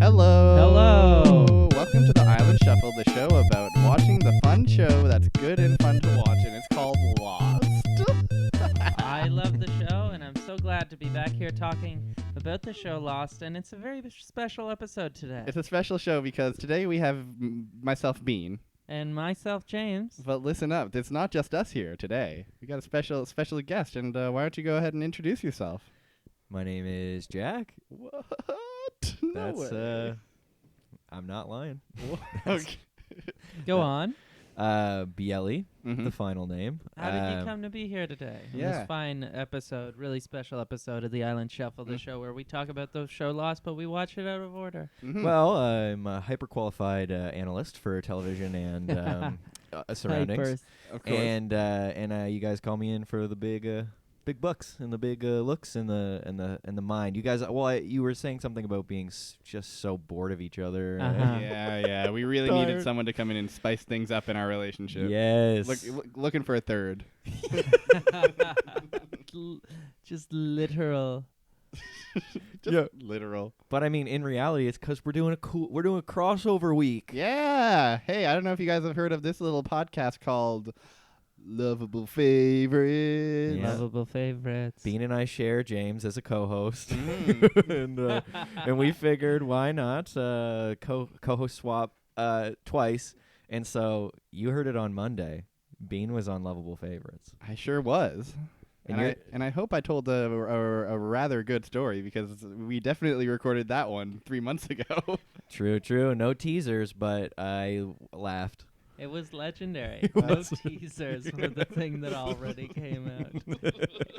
Hello. Hello. Welcome to the Island Shuffle, the show about watching the fun show that's good and fun to watch, and it's called Lost. I love the show, and I'm so glad to be back here talking about the show Lost, and it's a very special episode today. It's a special show because today we have myself, Bean. And myself, James. But listen up, it's not just us here today. We got a special guest, and why don't you go ahead and introduce yourself? My name is Jack. What? No way. I'm not lying. Okay. Go on. Bielli, Mhm. the final name. How did you come to be here today? In Yeah. this fine episode, really special episode of the Island Shuffle, the show where we talk about the show Lost, but we watch it out of order. Mhm. Well, I'm a hyper-qualified analyst for television and surroundings. Hypers. Of course. And you guys call me in for the big bucks and the big looks and the mind. You guys, you were saying something about being just so bored of each other. Uh-huh. Yeah. We really Tired. needed someone to come in and spice things up in our relationship. Yes. Looking for a third. Just literal. Just literal. But I mean, in reality, it's because we're doing a crossover week. Yeah. Hey, I don't know if you guys have heard of this little podcast called Lovable Favorites. Yeah. Lovable favorites. Bean and I share James as a co-host, Mm. and we figured why not co-host swap twice. And so you heard it on Monday. Bean was on Lovable Favorites. I sure was. And And I hope I told a rather good story because we definitely recorded that one 3 months ago. True. No teasers, but I laughed. It was legendary. It No was. teasers for the thing that already came out.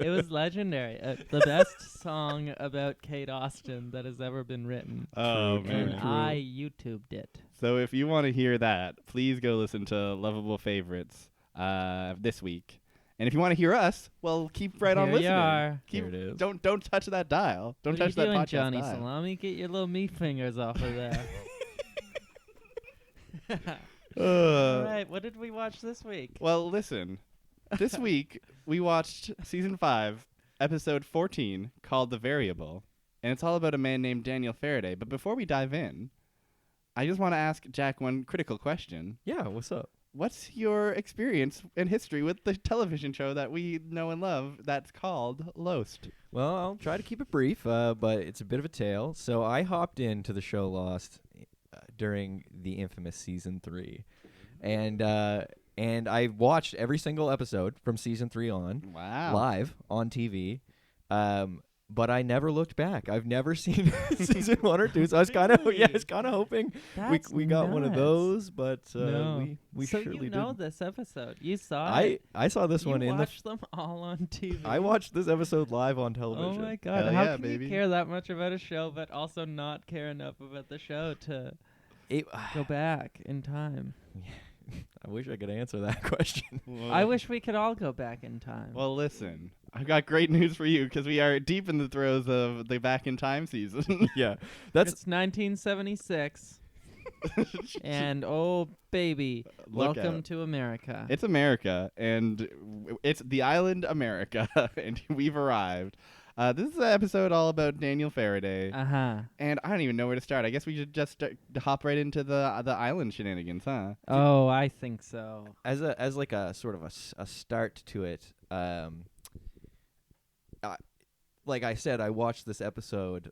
It was legendary. The best song about Kate Austin that has ever been written. Oh, True, man. And I YouTubed it. So if you want to hear that, please go listen to Lovable Favorites this week. And if you want to hear us, well, keep right on Here you listening. are. Keep, There it is. Don't touch that dial. Don't What touch are that you doing, podcast Johnny dial. Salami? Get your little meat fingers off of there. All right, what did we watch this week? Well, listen. This week, we watched Season 5, Episode 14, called The Variable. And it's all about a man named Daniel Faraday. But before we dive in, I just want to ask Jack one critical question. Yeah, what's up? What's your experience and history with the television show that we know and love that's called Lost? Well, I'll try to keep it brief, but it's a bit of a tale. So I hopped into the show Lost during the infamous season 3, and I watched every single episode from season 3 on live on TV. But I never looked back. I've never seen season 1 or 2, so I was kind of hoping That's we got one of nuts. those, but No. we so surely you know didn't. this episode. You saw it. I saw this You one in the. watched them all on TV. I watched this episode live on Oh television. my god! Hell How yeah, can baby. you care that much about a show, but also not care enough about the show to go back in time? I wish I could answer that question. I wish we could all go back in time. Well, listen. I've got great news for you because we are deep in the throes of the Back in Time season. Yeah, that's it's 1976, and oh baby, Look welcome out. to America. It's America, and it's the island America, and we've arrived. This is an episode all about Daniel Faraday, and I don't even know where to start. I guess we should just hop right into the island shenanigans, huh? Oh, I think so. as like a sort of a start to it. Like I said, I watched this episode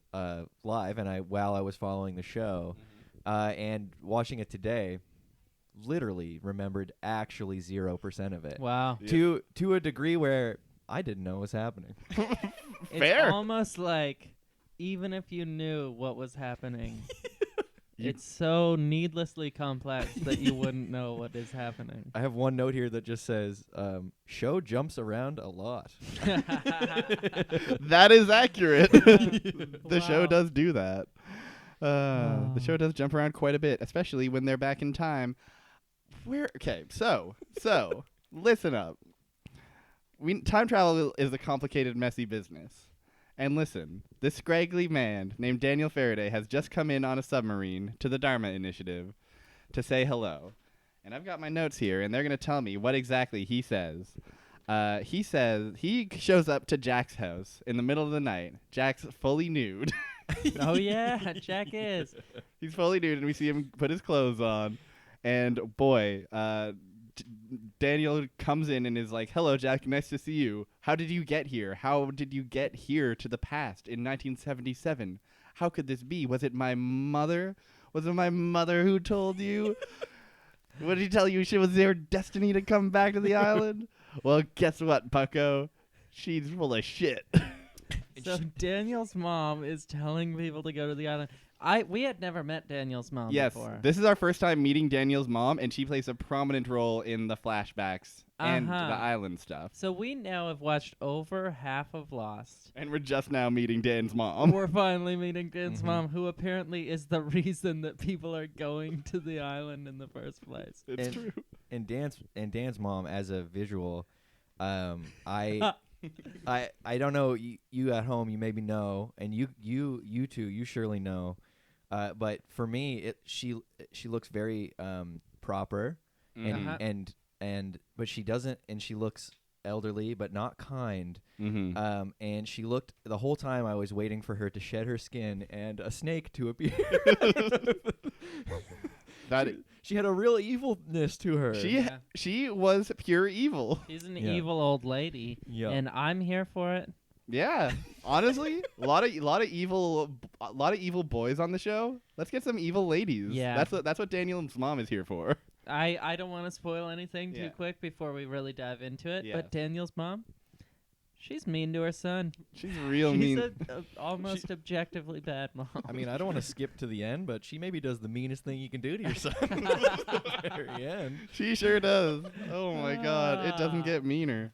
live, and while I was following the show, and watching it today, literally remembered actually 0% of it. Wow. Yeah. To a degree where I didn't know was happening. Fair. It's almost like even if you knew what was happening, it's so needlessly complex that you wouldn't know what is happening. I have one note here that just says, show jumps around a lot. That is accurate. The show Wow. does do that. The show does jump around quite a bit, especially when they're back in time. So listen up. Time travel is a complicated, messy business. And listen, this scraggly man named Daniel Faraday has just come in on a submarine to the Dharma Initiative to say hello. And I've got my notes here, and they're going to tell me what exactly he says. He says he shows up to Jack's house in the middle of the night. Jack's fully nude. Oh yeah, Jack is. He's fully nude, and we see him put his clothes on. And boy, Daniel comes in and is like, "Hello, Jack. Nice to see you. How did you get here? How did you get here to the past in 1977? How could this be? Was it my mother? Was it my mother who told you? What did he tell you? She was your destiny to come back to the island? Well, guess what, Bucko? She's full of shit." So Daniel's mom is telling people to go to the island. We had never met Daniel's mom Yes, before. this is our first time meeting Daniel's mom, and she plays a prominent role in the flashbacks and the island stuff. So we now have watched over half of Lost. And we're just now meeting Dan's mom. We're finally meeting Dan's mom, who apparently is the reason that people are going to the island in the first place. It's true. And Dan's mom, as a visual, I don't know, you at home, you maybe know, and you two, you surely know, but for me, she looks very proper, but she doesn't, and she looks elderly but not kind. And she looked, the whole time I was waiting for her to shed her skin and a snake to appear. She had a real evilness to her. She was pure evil. She's an evil old lady, and I'm here for it. Yeah, honestly, a lot of evil boys on the show. Let's get some evil ladies. Yeah, that's what Daniel's mom is here for. I don't want to spoil anything too quick before we really dive into it. But Daniel's mom, she's mean to her son. She's real mean. She's almost objectively bad mom. I mean, I don't want to skip to the end, but she maybe does the meanest thing you can do to your son at the very end. She sure does. Oh my God, it doesn't get meaner.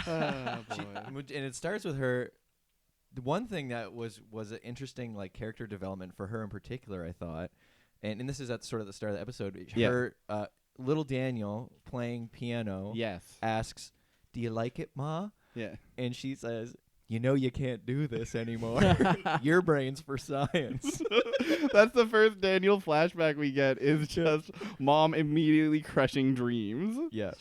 Oh, boy. And it starts with her. The one thing that was an interesting character development for her in particular, I thought, and this is at sort of the start of the episode. Her little Daniel playing piano. Yes. Asks, "Do you like it, Ma?" Yeah. And she says, "You know you can't do this anymore. Your brain's for science." That's the first Daniel flashback we get, is just mom immediately crushing dreams. Yeah.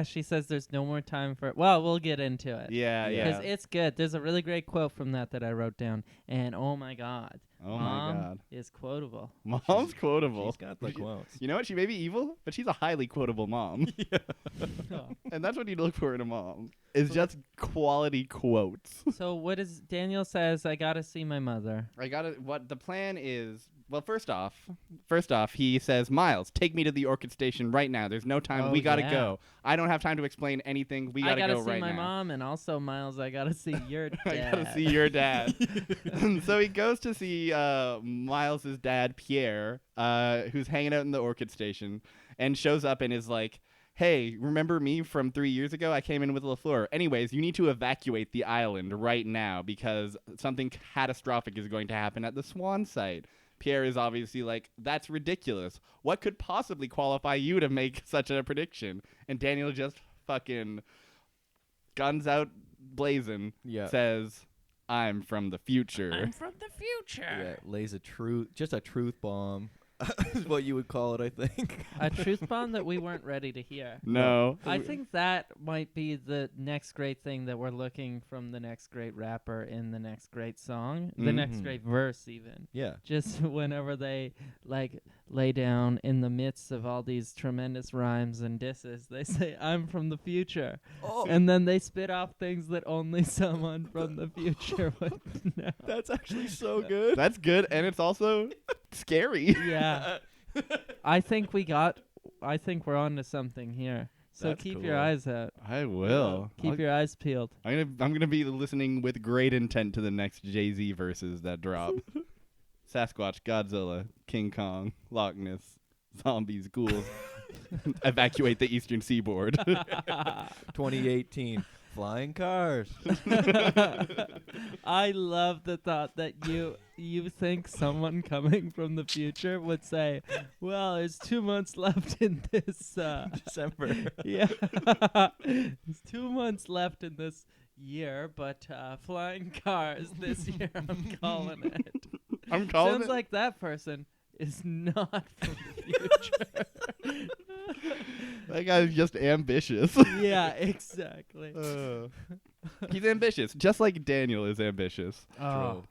She says there's no more time for it. Well, we'll get into it. Yeah. Because it's good. There's a really great quote from that I wrote down. And oh my God. Oh Mom my God. is quotable. Mom's quotable. She's got the quotes. You know what? She may be evil, but she's a highly quotable mom. Yeah. And that's what you look for in a mom, is just quality quotes. So what is Daniel says, I gotta see my mother. What the plan is, well, first off, he says, "Miles, take me to the orchid station right now. There's no time. We gotta go. I don't have time to explain anything. We gotta go right now." I gotta see my mom, and also, Miles, I gotta see your dad. I gotta see your dad. So he goes to see Miles's dad, Pierre, who's hanging out in the orchid station, and shows up and is like, "Hey, remember me from 3 years ago? I came in with LaFleur. Anyways, you need to evacuate the island right now because something catastrophic is going to happen at the Swan site." Pierre is obviously like, "That's ridiculous. What could possibly qualify you to make such a prediction?" And Daniel just fucking guns out blazing, says, "I'm from the future." I'm from the future. Yeah, lays a truth bomb. Is what you would call it, I think. A truth bomb that we weren't ready to hear. No. I think that might be the next great thing that we're looking from the next great rapper in the next great song, the next great verse even. Yeah. Just whenever they lay down in the midst of all these tremendous rhymes and disses, they say, "I'm from the future." Oh. And then they spit off things that only someone from the future would know. That's actually so good. That's good, and it's also scary. Yeah. I think we're on to something here. So That's keep cool. your eyes out. I will. Keep your eyes peeled. I'm gonna be listening with great intent to the next Jay-Z verses that drop. Sasquatch, Godzilla, King Kong, Loch Ness, zombies, ghouls. Evacuate the eastern seaboard. 2018. Flying cars. I love the thought that you think someone coming from the future would say, "Well, there's 2 months left in this December." Yeah. There's 2 months left in this year, but flying cars this year, I'm calling it. I'm calling Sounds it. like that person is not from the future. That guy's just ambitious. Yeah, exactly. He's ambitious, just like Daniel is ambitious. Oh.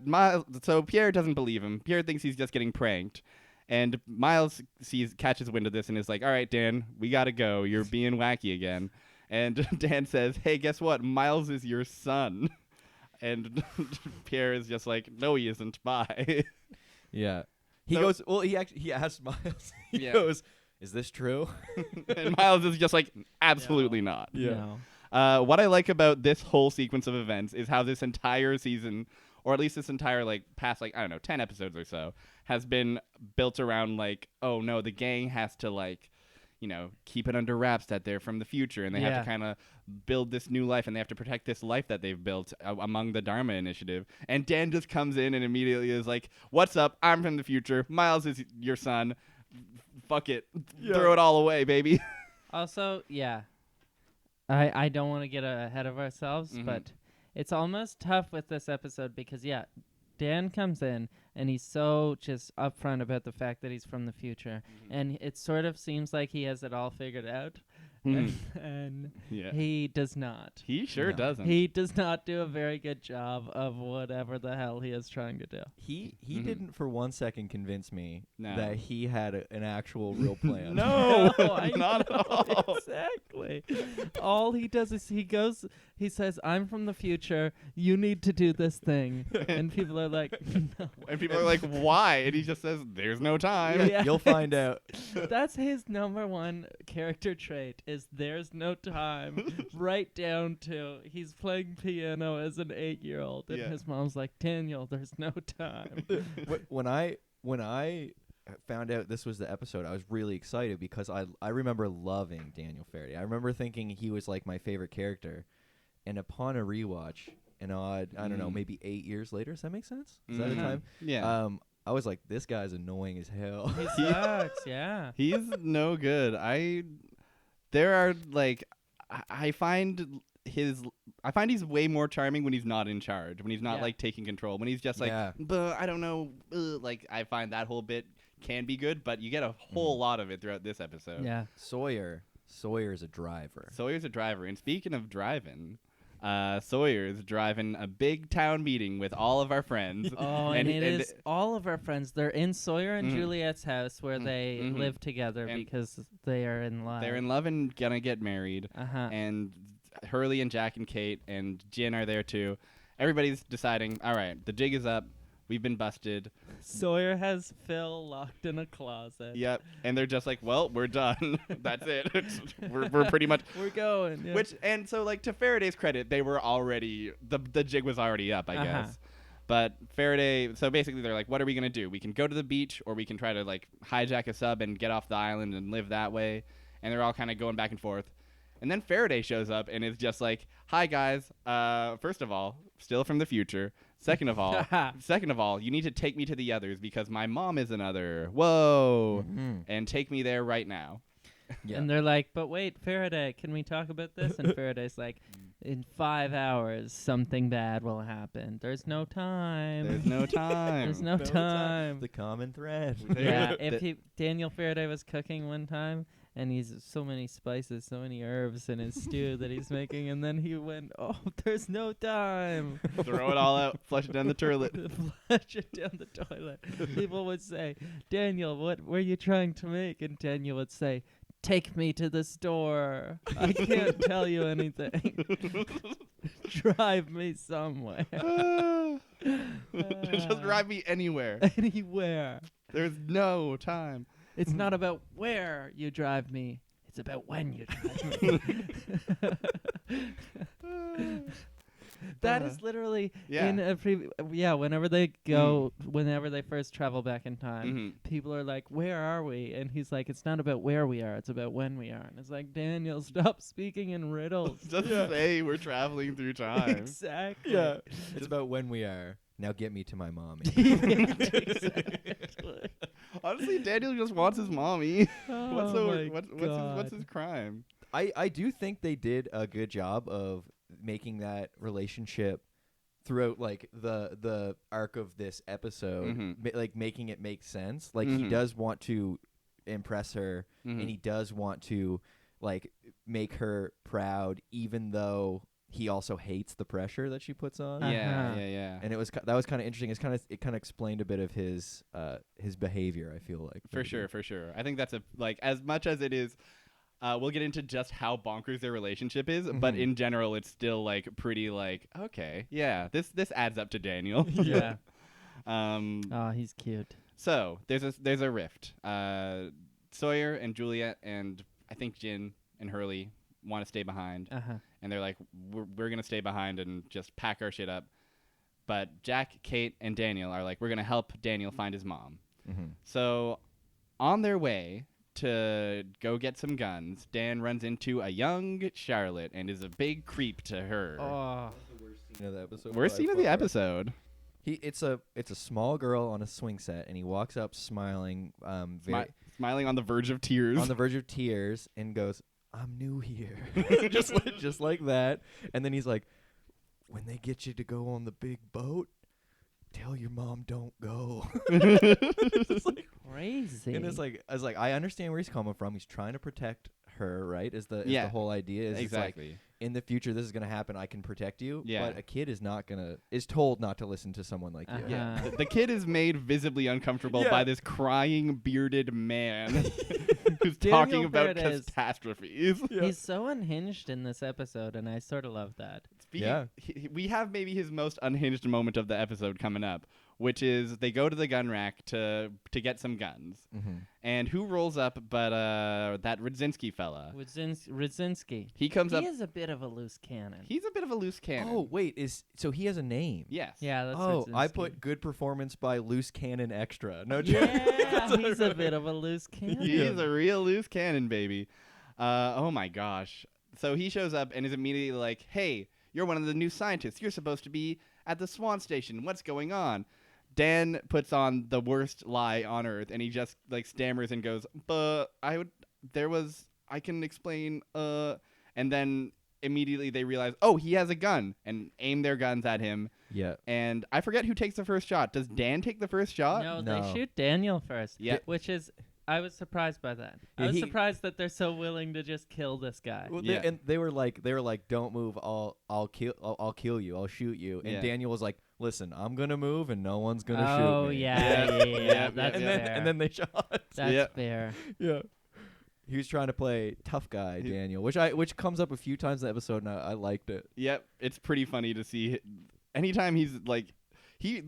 Miles. So Pierre doesn't believe him. Pierre thinks he's just getting pranked, and Miles catches wind of this and is like, "All right, Dan, we gotta go. You're being wacky again." And Dan says, "Hey, guess what? Miles is your son." And Pierre is just like, "No, he isn't. Bye." Yeah. He So- goes. Well, he asked Miles. He Yeah. goes, "Is this true?" And Miles is just like, "Absolutely not." No. What I like about this whole sequence of events is how this entire season, or at least this entire past 10 episodes or so, has been built around oh no, the gang has to keep it under wraps that they're from the future, and they have Yeah. to kind of build this new life, and they have to protect this life that they've built among the Dharma Initiative. And Dan just comes in and immediately is like, "What's up? I'm from the future. Miles is your son. Fuck it. Throw it all away, baby." Also, yeah. I don't want to get ahead of ourselves, Mhm. but it's almost tough with this episode because, Dan comes in and he's so just upfront about the fact that he's from the future. And it sort of seems like he has it all figured out. Mhm. And Yeah. he does not. He sure No. doesn't. He does not do a very good job of whatever the hell he is trying to do. He Mhm. didn't for one second convince me No. that he had an actual real plan. No, I not know, at all. Exactly. All he does is he says, "I'm from the future. You need to do this thing." And people are like, "No." And people are like, "Why?" And he just says, "There's no time." Yeah. You'll find out. That's his number one character trait is there's no time. Right down to he's playing piano as an 8-year-old and Yeah. his mom's like, "Daniel, there's no time." when I found out this was the episode, I was really excited because I remember loving Daniel Faraday. I remember thinking he was like my favorite character, and upon a rewatch, an odd I don't know, Mm. maybe 8 years later. Does that make sense? Is that a Mhm. time? Yeah. I was like, this guy's annoying as hell. He sucks, yeah. He's no good. There are I find he's way more charming when he's not in charge, when he's not Yeah. taking control, when he's just Yeah. "But I don't know." I find that whole bit can be good, but you get a whole lot of it throughout this episode. Yeah. Sawyer's a driver. Sawyer's a driver, and speaking of driving, Sawyer's driving a big town meeting with all of our friends. Oh, and it is all of our friends. They're in Sawyer and Mhm. Juliet's house where they Mhm. live together And because they are in love. They're in love and gonna get married. Uh-huh. And Hurley and Jack and Kate and Jin are there too. Everybody's deciding, all right, the jig is up. We've been busted. Sawyer has Phil locked in a closet. Yep. And they're just like, well, we're done. That's it. we're pretty much. We're going. Yeah. And so to Faraday's credit, they were already the jig was already up, I Uh-huh. guess. But Faraday, so basically they're like, what are we gonna do? We can go to the beach, or we can try to hijack a sub and get off the island and live that way. And they're all kind of going back and forth. And then Faraday shows up and is just like, "Hi guys. First of all, still from the future. Second of all, you need to take me to the others because my mom is another. Whoa, Mhm. and take me there right now." Yeah. And they're like, "But wait, Faraday, can we talk about this?" And Faraday's like, "In 5 hours, something bad will happen. There's no time. There's no time. There's no time." The common thread. Yeah, if Daniel Faraday was cooking one time and he's so many spices, so many herbs in his stew that he's making, and then he went, "Oh, there's no time." Throw it all out. Flush it down the toilet. Flush it down the toilet. People would say, "Daniel, what were you trying to make?" And Daniel would say, "Take me to the store. I can't tell you anything. Drive me somewhere." Just drive me anywhere. Anywhere. There's no time. It's not about where you drive me. It's about when you drive me. That is literally Yeah. in a whenever they go, whenever they first travel back in time, Mhm. people are like, "Where are we?" And he's like, "It's not about where we are, it's about when we are." And it's like, "Daniel, stop speaking in riddles." Just say we're traveling through time. Exactly. Yeah. It's about when we are. Now get me to my mommy. Exactly. Honestly, Daniel just wants his mommy. What's Oh the my what's his crime? I do think they did a good job of making that relationship throughout the arc of this episode, Mhm. making it make sense. Like he Mhm. does want to impress her, Mhm. and he does want to make her proud, even though he also hates the pressure that she puts on. Yeah, Uh-huh. yeah. And that was kind of interesting. It kind of explained a bit of his behavior. I feel like For sure. I think that's as much as it is. We'll get into just how bonkers their relationship is, but Mhm. in general, it's still pretty okay, yeah, this adds up to Daniel. Yeah. Um. Oh, he's cute. So there's a rift. Sawyer and Juliet and I think Jin and Hurley want to stay behind, and they're like, we're gonna stay behind and just pack our shit up. But Jack, Kate, and Daniel are like, we're gonna help Daniel find his mom. Mm-hmm. So On their way to go get some guns, Dan runs into a young Charlotte and is a big creep to her. Oh. Worst scene of the episode. It's a small girl on a swing set, and he walks up smiling, Smiling on the verge of tears. on the verge of tears, and goes, "I'm new here," just like that. And then he's like, "When they get you to go on the big boat, tell your mom don't go." It's like Crazy. And it's like, I understand where he's coming from. He's trying to protect her, right? Is the whole idea? Is Exactly. It's like, in the future, this is gonna happen. I can protect you. Yeah. But a kid is told not to listen to someone like you. Yeah. The kid is made visibly uncomfortable by this crying, bearded man who's talking about Faraday catastrophes. He's so unhinged in this episode, and I sort of love that. We have maybe his most unhinged moment of the episode coming up, which is they go to the gun rack to get some guns. Mm-hmm. And who rolls up but that Rudzinski fella? Rudzinski. He comes up. He is a bit of a loose cannon. He's a bit of a loose cannon. Oh wait, so he has a name? Yes. Yeah, that's I Rudzinski. put good performance by loose cannon extra. No, Yeah, he's a bit of a loose cannon. He's a real loose cannon, baby. Oh my gosh. So he shows up and is immediately like, "Hey, you're one of the new scientists. You're supposed to be at the Swan Station. What's going on?" Dan puts on the worst lie on earth, and he just stammers and goes, "But I can explain." And then immediately they realize, oh, he has a gun, and aim their guns at him. Yeah. And I forget who takes the first shot. Does Dan take the first shot? No, No. they shoot Daniel first. Yeah. Which is, I was surprised by that. Yeah, I was surprised that they're so willing to just kill this guy. Well, Yeah. they were like, "Don't move. I'll kill you. I'll shoot you." And Yeah. Daniel was like, "Listen, I'm gonna move, and no one's gonna Oh shoot me." yeah, Yeah, that's and fair. then they shot. That's Yeah. fair. Yeah. He was trying to play tough guy Daniel, which comes up a few times in the episode, and I liked it. Yep, it's pretty funny to see. Anytime he's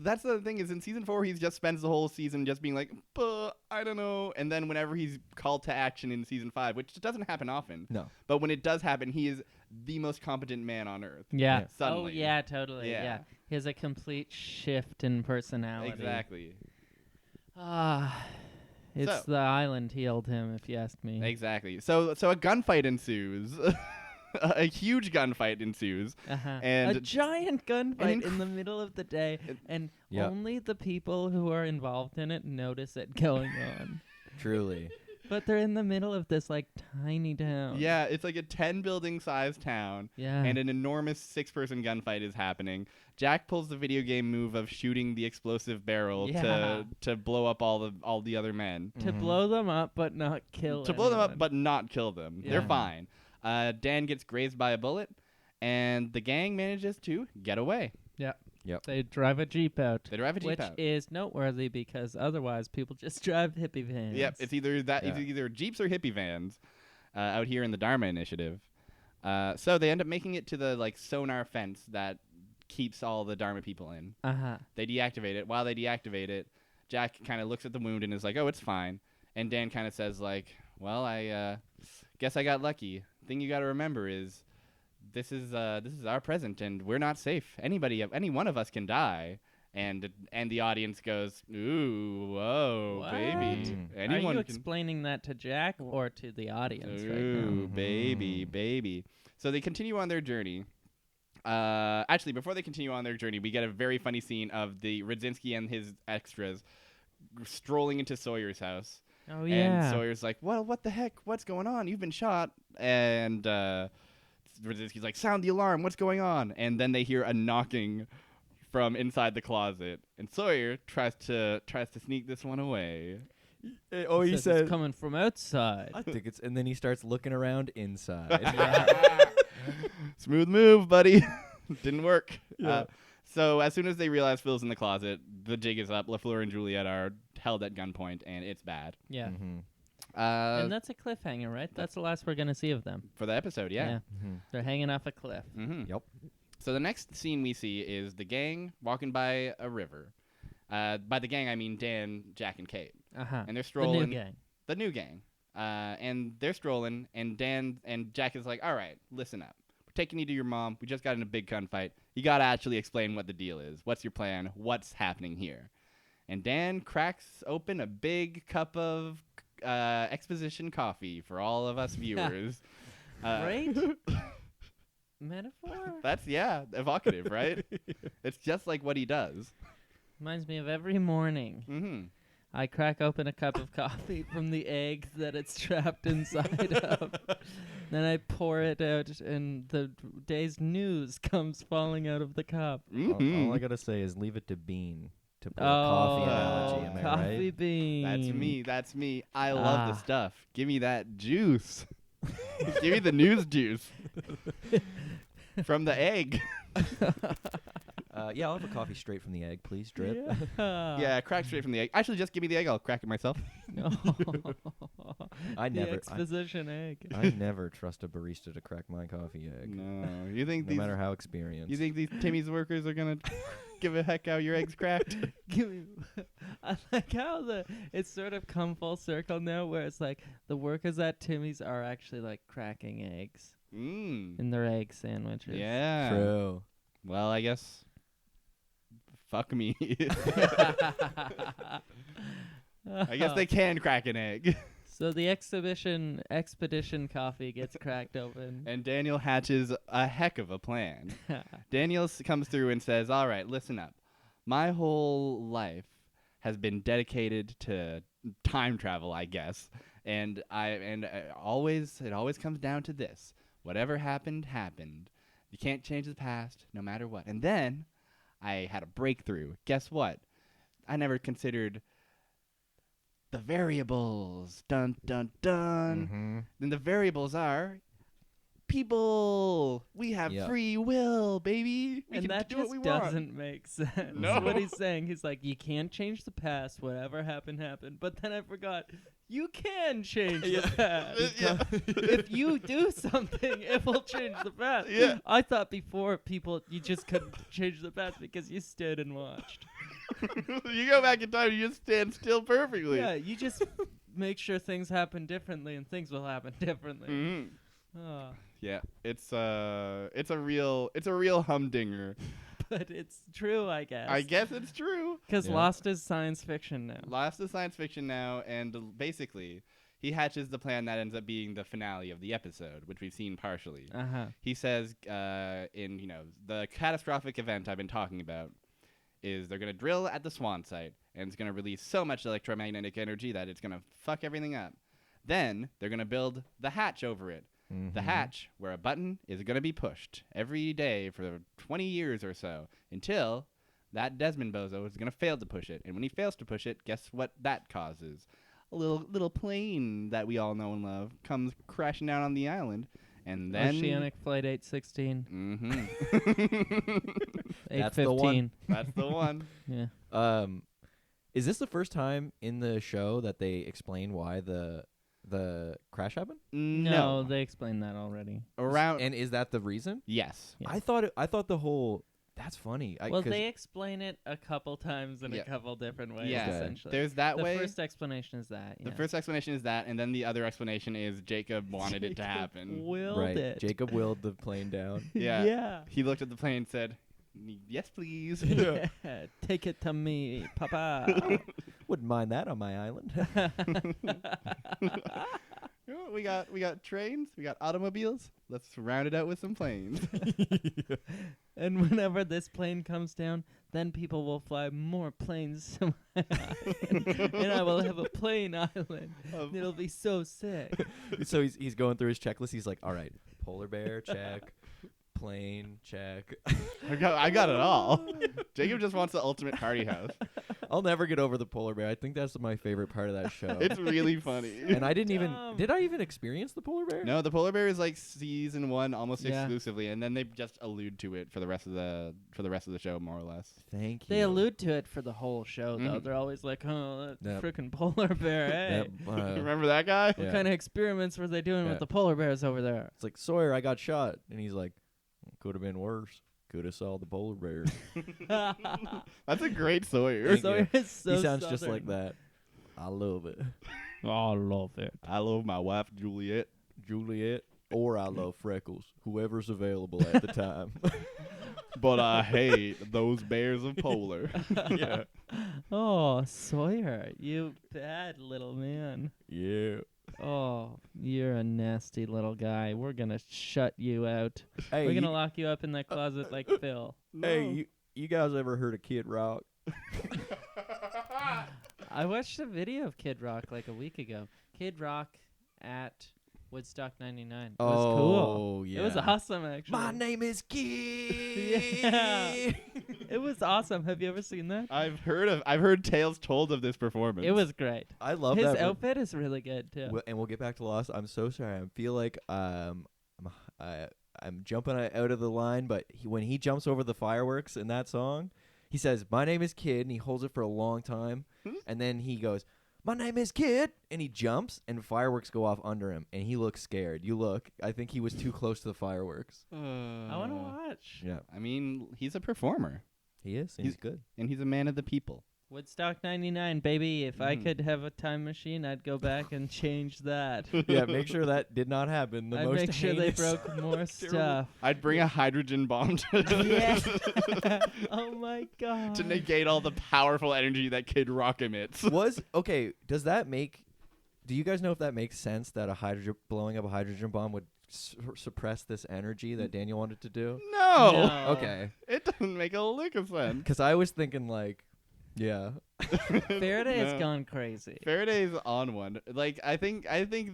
that's the thing is in season 4 he just spends the whole season just being like, "But I don't know," and then whenever he's called to action in season 5, which doesn't happen often, No. but when it does happen, he is the most competent man on earth. Yeah. Yeah. Oh Suddenly. yeah, totally. Yeah. Yeah. He has a complete shift in personality. Exactly. It's So- the island healed him, if you ask me. Exactly. So a gunfight ensues. A huge gunfight ensues. And a giant gunfight an in the middle of the day, and Yeah. only the people who are involved in it notice it going on. Truly. But they're in the middle of this tiny town. Yeah, it's like a 10-building sized town. Yeah. And an enormous 6-person gunfight is happening. Jack pulls the video game move of shooting the explosive barrel Yeah. to blow up all the other men. to Mhm. blow them up, but not kill. To blow them up anyone. but not kill them. Yeah. They're fine. Dan gets grazed by a bullet, and the gang manages to get away. They drive a jeep out. They drive a jeep Which out. is noteworthy because otherwise people just drive hippie vans. Yep, it's either that Yeah. it's either jeeps or hippie vans out here in the Dharma Initiative. So they end up making it to the sonar fence that keeps all the Dharma people in. They deactivate it. While they deactivate it, Jack kind of looks at the wound and is like, "Oh, it's fine." And Dan kind of says "Well, I guess I got lucky. Thing you got to remember is this is our present, and we're not safe. Any one of us can die." And the audience goes, "Ooh, whoa, What? baby! Mm. Are Anyone you can." explaining that to Jack or to the audience right now? Ooh, Mhm. baby. So they continue on their journey. Actually, before they continue on their journey, we get a very funny scene of the Rudzinski and his extras strolling into Sawyer's house. Oh And yeah. Sawyer's like, "Well, what the heck? What's going on? You've been shot." And Rudzinski's like, "Sound the alarm. What's going on?" And then they hear a knocking from inside the closet. And Sawyer tries to sneak this one away. He Says says, it's coming from outside. I think it's, and then he starts looking around inside. Smooth move, buddy. Didn't work. Yeah. So as soon as they realize Phil's in the closet, the jig is up. LaFleur and Juliet are held at gunpoint, and it's bad. Yeah. Mm-hmm. And that's a cliffhanger, right? That's the last we're going to see of them. For the episode, yeah. Mm-hmm. They're hanging off a cliff. Mm-hmm. Yep. So the next scene we see is the gang walking by a river. By the gang, I mean Dan, Jack, and Kate. Uh-huh. And they're The strolling. new gang. The new gang. And they're strolling, and Dan and Jack is like, all right, listen up. We're taking you to your mom. We just got in a big gunfight. You got to actually explain what the deal is. What's your plan? What's happening here? And Dan cracks open a big cup of exposition coffee for all of us viewers. Right? Metaphor? That's, evocative, right? It's just like what he does. Reminds me of every morning. Mm-hmm. I crack open a cup of coffee from the egg that it's trapped inside of. Then I pour it out, and the day's news comes falling out of the cup. Mm-hmm. All I gotta say is leave it to Bean to pull a coffee analogy. Am I coffee right? bean. That's me. I love the Ah. stuff. Give me that juice. Give me the news juice. From the egg. Yeah, I'll have a coffee straight from the egg, please. Drip. Yeah, crack straight from the egg. Actually, just give me the egg. I'll crack it myself. No. I The never- exposition egg. I never trust a barista to crack my coffee egg, No, you think no matter how experienced. you think these Timmy's workers are gonna give a heck how your eggs cracked? Give me. I like how it's sort of come full circle now, where it's like the workers at Timmy's are actually like cracking eggs in their egg sandwiches. Yeah. True. Well, I guess. Fuck me. I guess they can crack an egg. So the expedition coffee gets cracked open. And Daniel hatches a heck of a plan. Daniel comes through and says, all right, listen up. My whole life has been dedicated to time travel, I guess. And it always comes down to this. Whatever happened, happened. You can't change the past, no matter what. And then I had a breakthrough. Guess what? I never considered the variables. Dun, dun, dun. Mm-hmm. Then the variables are people. We have Yeah. free will, baby. We And can that do just what we want. doesn't make sense. No. What he's saying, he's like, you can't change the past. Whatever happened, happened. But then I forgot, you can change the past. Yeah. If you do something, it will change the past. Yeah. I thought before you just couldn't change the past because you stood and watched. You go back in time, you just stand still perfectly. Yeah, you just make sure things happen differently, and things will happen differently. Mhm. Ah, Yeah, it's a real humdinger. but it's true, I guess. I guess it's true. Because Yeah. Lost is science fiction now. Lost is science fiction now, and basically, he hatches the plan that ends up being the finale of the episode, which we've seen partially. Uh-huh. He says, in the catastrophic event I've been talking about, is they're gonna drill at the Swan site, and it's gonna release so much electromagnetic energy that it's gonna fuck everything up. Then they're gonna build the hatch over it. The hatch where a button is going to be pushed every day for 20 years or so until that Desmond bozo is going to fail to push it. And when he fails to push it, guess what that causes? A little plane that we all know and love comes crashing down on the island. And then Oceanic Flight 816, Mm-hmm. That's the one. 815. That's the one. Yeah. Is this the first time in the show that they explain why the crash happened? No, they explained that already. Around And is that the reason? yes. Yeah. I thought the whole that's funny. Well, they explain it a couple times in Yeah. a couple different ways, Yeah. essentially. There's that the way. first explanation is that. The yeah. first explanation is that, and then the other explanation is Jacob wanted it to happen. Willed right. it. Jacob willed the plane down. Yeah. Yeah. He looked at the plane and said, "Yes, please." Yeah. Take it to me, Papa. Wouldn't mind that on my island. You know what, we got trains, we got automobiles. Let's round it out with some planes. And whenever this plane comes down, then people will fly more planes to my island. And I will have a plane island. It'll be so sick. So he's going through his checklist. He's like, all right, polar bear check, plane check. I got it all. Jacob just wants the ultimate party house. I'll never get over the polar bear. I think that's my favorite part of that show. It's really funny. And I didn't even dumb. did I even experience the polar bear? No, the polar bear is like season 1 almost Yeah. exclusively, and then they just allude to it for the rest of the show, more or less. Thank you. They allude to it for the whole show, though. Mhm. They're always like, "Oh, that Yep. frickin' polar bear! Hey, Yep, Remember that guy? Yeah. what kind of experiments were they doing Yeah. with the polar bears over there?" It's like, Sawyer, I got shot. And he's like, could have been worse. Could have saw the polar bear. That's a great Sawyer. Thank Sawyer is so he sounds just like southern. that. I love it. Oh, I love it. I love my wife, Juliet. Juliet, or I love Freckles. Whoever's available at the time. But I hate those bears of polar. Yeah. Oh, Sawyer, you bad little man. Yeah. Oh, you're a nasty little guy. We're gonna shut you out. Hey, We're you, gonna lock you up in that closet like Phil. hey, you guys ever heard of Kid Rock? I watched a video of Kid Rock like a week ago. Kid Rock at Woodstock 99. It was cool. Yeah. It was awesome, actually. My name is Kid. Yeah. It was awesome. Have you ever seen that? I've heard tales told of this performance. It was great. I love His that. outfit is really good too. And we'll get back to Lost. I'm so sorry. I feel like I'm jumping out of the line, but when he jumps over the fireworks in that song, he says, "My name is Kid," and he holds it for a long time, and then he goes, "My name is Kid," and he jumps, and fireworks go off under him, and he looks scared. You look. I think he was too close to the fireworks. I want to watch. Yeah, I mean, he's a performer, he is. And he's good. and he's a man of the people. Woodstock 99, baby. If I Mhm. could have a time machine, I'd go back and change that. Yeah, make sure that did not happen. The I'd most make sure they heinous- broke more stuff. I'd bring a hydrogen bomb to, Yeah. Oh my god. to negate all the powerful energy that Kid Rock emits. Was okay. Does that make? Do you guys know if that makes sense that blowing up a hydrogen bomb would suppress this energy that Daniel wanted to do? No, No. Okay, it doesn't make a lick of sense. because I was thinking like, yeah, Faraday has No. gone crazy. Faraday's on one. Like I think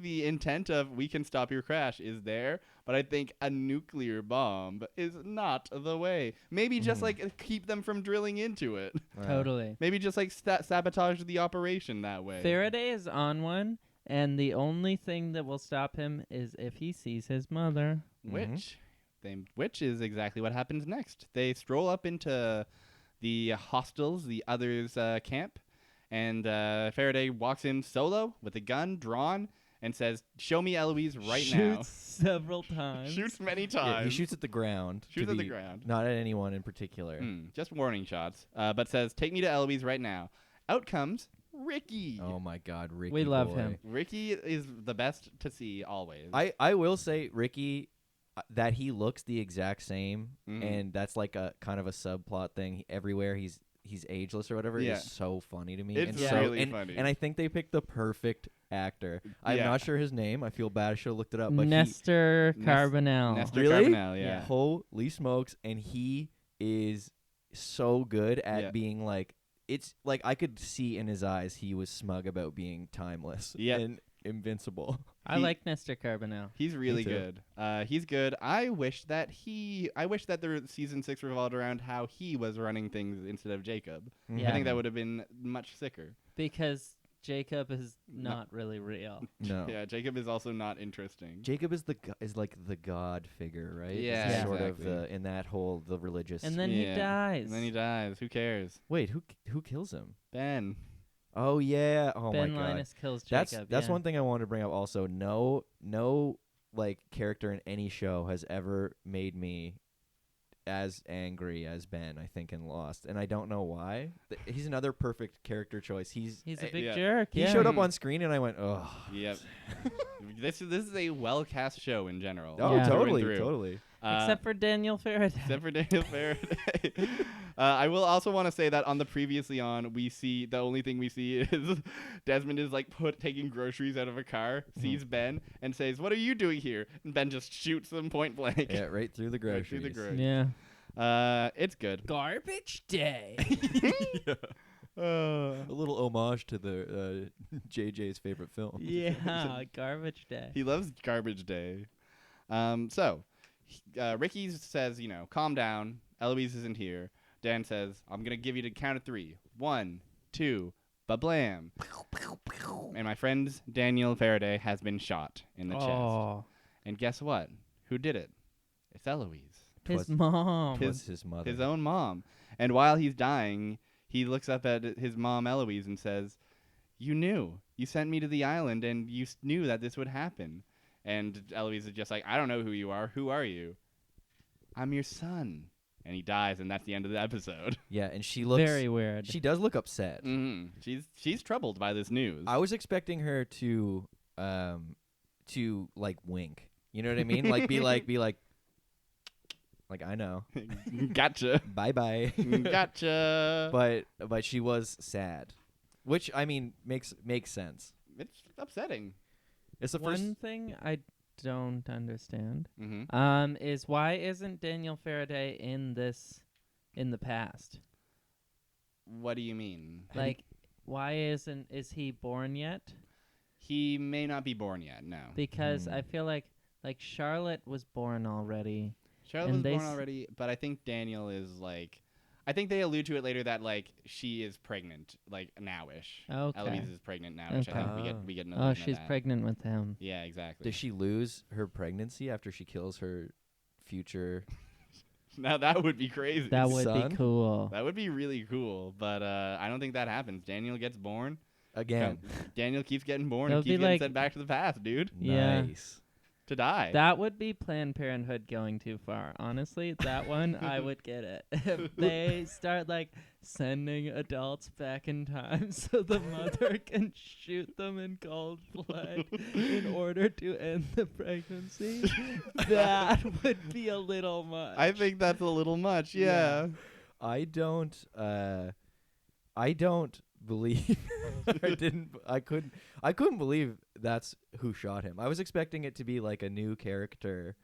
the intent of "we can stop your crash" is there, but I think a nuclear bomb is not the way. Maybe just like keep them from drilling into it. Totally. Maybe just like sabotage the operation that way. Faraday is on one, and the only thing that will stop him is if he sees his mother. Which is exactly what happens next. They stroll up into the hostels, the others' camp, and Faraday walks in solo with a gun drawn and says, "Show me Eloise right now." Shoots several times. Shoots many Yeah, times. he shoots at the ground. Shoots to at the be- ground. Not at anyone in particular. Just warning shots. But says, "Take me to Eloise right now." Out comes Ricky. Oh my God, Ricky! We love boy. him. Ricky is the best to see always. I will say Ricky, that he looks the exact same, Mhm. and that's like a kind of a subplot thing. Everywhere he's ageless or whatever. Yeah. Is so funny to me. It's and really and, funny. And I think they picked the perfect actor. I'm Yeah. not sure his name. I feel bad. I should have looked it up. But Nestor Nes- Carbonell. Nestor Really? Carbonell, yeah. holy smokes, and he is so good at Yeah. being like. It's like I could see in his eyes he was smug about being timeless Yep. and invincible. I He- like Nestor Carbonell. He's really too. good. He's good. I wish that the season 6 revolved around how he was running things instead of Jacob. Yeah. I think that would have been much sicker. Because Jacob is not really real. No. Yeah, Jacob is also not interesting. Jacob is is like the god figure, right? Yeah, Is sort exactly. of in that whole the religious. And then he Yeah. dies. And then he dies. Who cares? wait, who kills him? Ben. Oh yeah. Oh Ben my god. Linus kills Jacob. That's yeah. one thing I wanted to bring up. Also, no like character in any show has ever made me as angry as Ben. I think in Lost, and I don't know why. He's another perfect character choice. He's He's a big Yeah. jerk. he yeah. showed up on screen, and I went, oh. Yep. This is a well cast show in general. Oh, Yeah. Through and totally, through. totally. Except for Daniel Faraday. Except for Daniel Faraday. I will also want to say that on the previously on, we see the only thing we see is Desmond is like taking groceries out of a car, sees Ben, and says, "What are you doing here?" And Ben just shoots him point blank. Yeah, right through the Right groceries. through the groceries. yeah. It's good. Garbage day. A little homage to the JJ's favorite film. yeah, garbage day. He loves Garbage Day. Ricky says, calm down. Eloise isn't here. Dan says, "I'm gonna give you the count of 3. 1, 2, ba-blam. And my friend Daniel Faraday has been shot in the chest. Oh, And guess what? Who did it? It's Eloise. his mom. His mother. His own mom. And while he's dying, he looks up at his mom, Eloise, and says, "You knew. You sent me to the island, and you knew that this would happen." And Eloise is just like, "I don't know who you are. Who are you?" "I'm your son." And he dies, and that's the end of the episode. Yeah, and she looks Very weird. She does look upset. Mm-hmm. She's troubled by this news. I was expecting her to like wink. You know what I mean? Like be like I know. Gotcha. Bye bye. Gotcha. But she was sad, which I mean makes sense. It's upsetting. It's the One first. thing I don't understand Mm-hmm. is why isn't Daniel Faraday in the past? What do you mean? Like, why is he born yet? He may not be born yet. No. Because I feel like Charlotte was born already. Charlotte and was they born s- already, but I think Daniel is like. I think they allude to it later that like she is pregnant, like nowish. Okay. Eloise is pregnant nowish. Okay. I think we get an Oh, allusion to she's that. pregnant with him. Yeah, exactly. Does she lose her pregnancy after she kills her future? Now that would be crazy. That would Son? be cool. That would be really cool, but I don't think that happens. Daniel gets born. Again. Daniel keeps getting born That and would be keeps getting like- sent back to the past, dude, Yeah. Nice. to die. That would be Planned Parenthood going too far. Honestly, that one I would get it. If they start like sending adults back in time so the mother can shoot them in cold blood in order to end the pregnancy, that would be a little much. I think that's a little much. Yeah. I don't believe I couldn't believe that's who shot him. I was expecting it to be like a new character.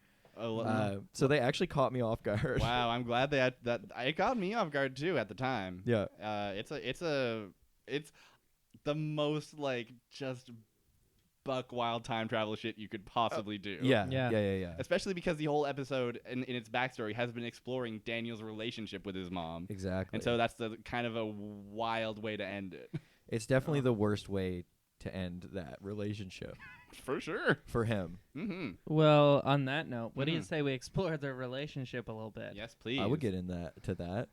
So they actually caught me off guard. Wow, I'm glad they had that. It got me off guard too at the time. Yeah. It's the most like just buck wild time travel shit you could possibly do. Yeah. Especially because the whole episode in its backstory has been exploring Daniel's relationship with his mom. Exactly. And so that's the kind of a wild way to end it. It's definitely the worst way to end that relationship For sure. for him. Mm-hmm. Well, on that note, what do you say we explore their relationship a little bit? Yes, please. I would get in to that.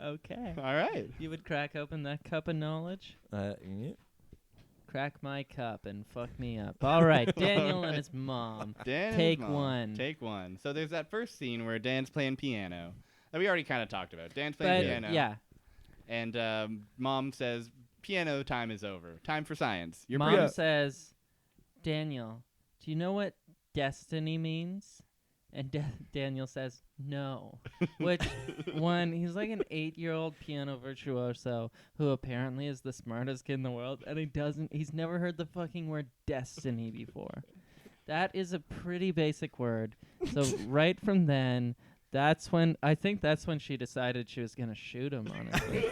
Okay. All right. You would crack open that cup of knowledge? Yeah. Crack my cup and fuck me up. All right, Daniel and his mom. Dan and Take his mom. one. Take one. So there's that first scene where Dan's playing piano that we already kind of talked about. Dan's playing piano. Yeah. And mom says, piano time is over. Time for science. Your Mom brain- says, Daniel, do you know what destiny means? And Daniel says, no. Which, one, he's like an 8-year-old piano virtuoso who apparently is the smartest kid in the world, and he's never heard the fucking word destiny before. That is a pretty basic word. So right from then, I think that's when she decided she was going to shoot him, honestly.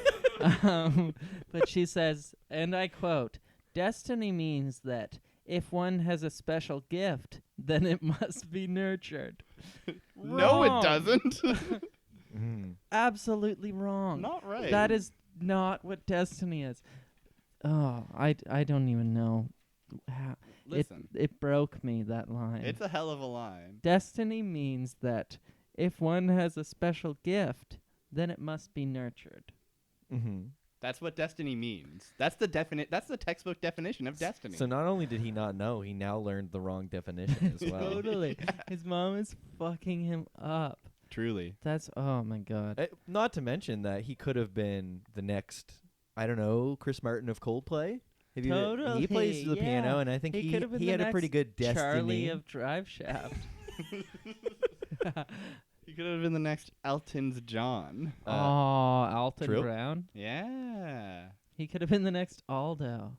But she says, and I quote, destiny means that if one has a special gift, then it must be nurtured. No, Wrong. it doesn't. Absolutely wrong. Not right. That is not what destiny is. Oh, I don't even know how. Listen, It broke me, that line. it's a hell of a line. Destiny means that if one has a special gift, then it must be nurtured. Mm-hmm. That's what destiny means. That's the That's the textbook definition of destiny. So not only did he not know, he now learned the wrong definition as well. Totally. His mom is fucking him up. Truly. That's, oh my God. Not to mention that he could have been the next, I don't know, Chris Martin of Coldplay. He Totally, plays the piano, yeah. and I think He could have been he the had a pretty next good destiny. Charlie of Drive Shaft. He could have been the next Elton's John. Oh, Alton true. Brown. Yeah. He could have been the next Aldo.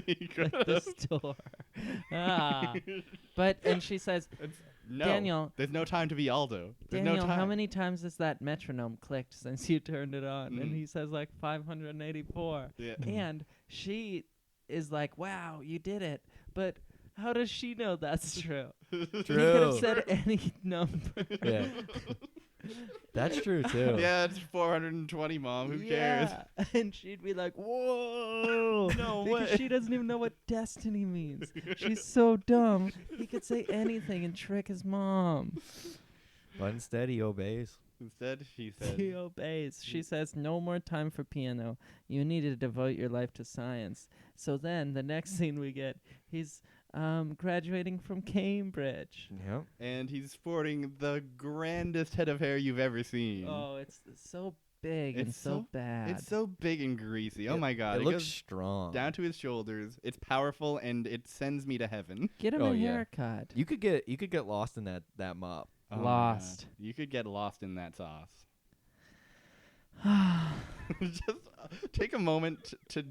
He could Like the have. store. But, and she says, No. Daniel, There's no time to be Aldo. There's Daniel, no time. how many times has that metronome clicked since you turned it on? And Mm. he says like 584. Yeah. And she is like, wow, you did it. But how does she know that's true? He could have True. said any number. Yeah. That's true too. Yeah, it's 420, Mom. Who cares? Yeah. And she'd be like, whoa. No because way. she doesn't even know what destiny means. She's so dumb. He could say anything and trick his mom. But instead, he obeys. Instead, she said, He obeys. She says, no more time for piano. You need to devote your life to science. So then the next scene we get, he's graduating from Cambridge. Yep. and he's sporting the grandest head of hair you've ever seen. Oh, it's so big and It's so so- bad. It's so big and greasy. Oh It- my God. It It looks goes strong. down to his shoulders. It's powerful and it sends me to heaven. Get him Oh, a yeah. haircut. You could get lost in that mop. Oh my Lost. God. You could get lost in that sauce. Just take a moment to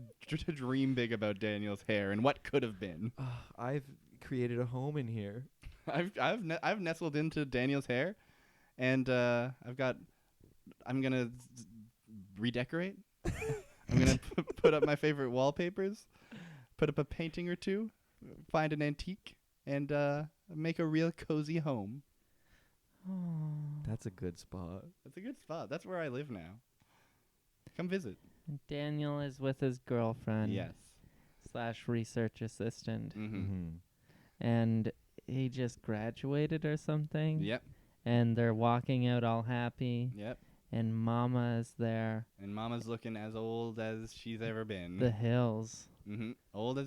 dream big about Daniel's hair and what could have been. I've created a home in here. I've nestled into Daniel's hair, and I'm gonna redecorate. I'm gonna put up my favorite wallpapers, put up a painting or two, find an antique, and make a real cozy home. That's a good spot. That's a good spot. That's where I live now. Come visit. Daniel is with his girlfriend. Yes. / research assistant. Mm-hmm. And he just graduated or something. Yep. And they're walking out all happy. Yep. And Mama is there. And Mama's looking as old as she's ever been. The hills. Mm-hmm. Old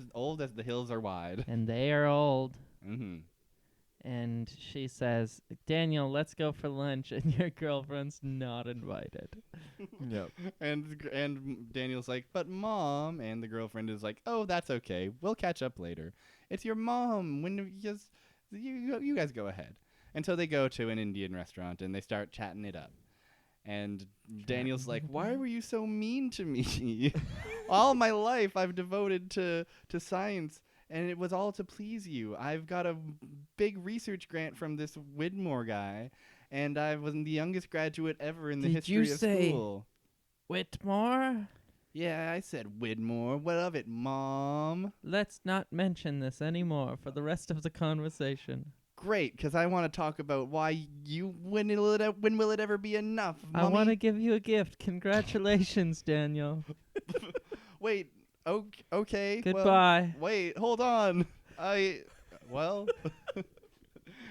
as the hills are wide. And they are old. Mm-hmm. And she says, Daniel, let's go for lunch. And your girlfriend's not invited. Yep. And Daniel's like, but Mom, and the girlfriend is like, oh, that's okay. We'll catch up later. It's your mom. You guys go ahead. And so they go to an Indian restaurant and they start chatting it up. And Daniel's like, why were you so mean to me? All my life I've devoted to science, and it was all to please you. I've got a big research grant from this Widmore guy, and I was the youngest graduate ever in the Did history you of say school. Whitmore? Yeah, I said Widmore. What of it, Mom? Let's not mention this anymore for the rest of the conversation. Great, because I want to talk about why when will it ever be enough, I Mommy? want to give you a gift. Congratulations, Daniel. Wait, okay. well, Goodbye. wait, hold on.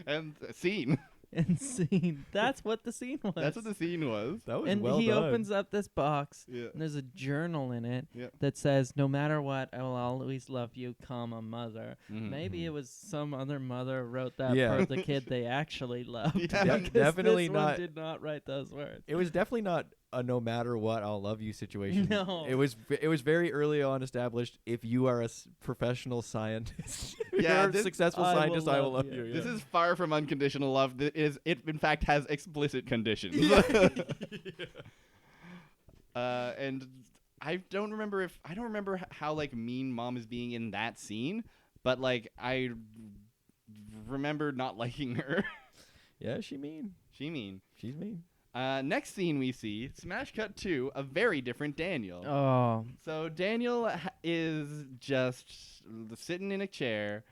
And scene. And scene. That's what the scene was. That's what the scene was. That was and well he done. opens up this box, Yeah. and there's a journal in it Yep. that says, no matter what, I will always love you, comma, mother. Mhm. Maybe it was some other mother wrote that Yeah. for the kid they actually loved. Yeah. because Definitely this not- one did not write those words. It was definitely not a no matter what I'll love you situation. No. It was very early on established. If you are a professional scientist, if Yeah, you're a this- successful I will scientist, I will love love you. you. This yeah. is far from unconditional love. It in fact has explicit conditions. And I don't remember how like mean Mom is being in that scene, but like I remember not liking her. Yeah, she's mean. She's mean. Next scene we see, smash cut to a very different Daniel. Oh, So Daniel is just sitting in a chair,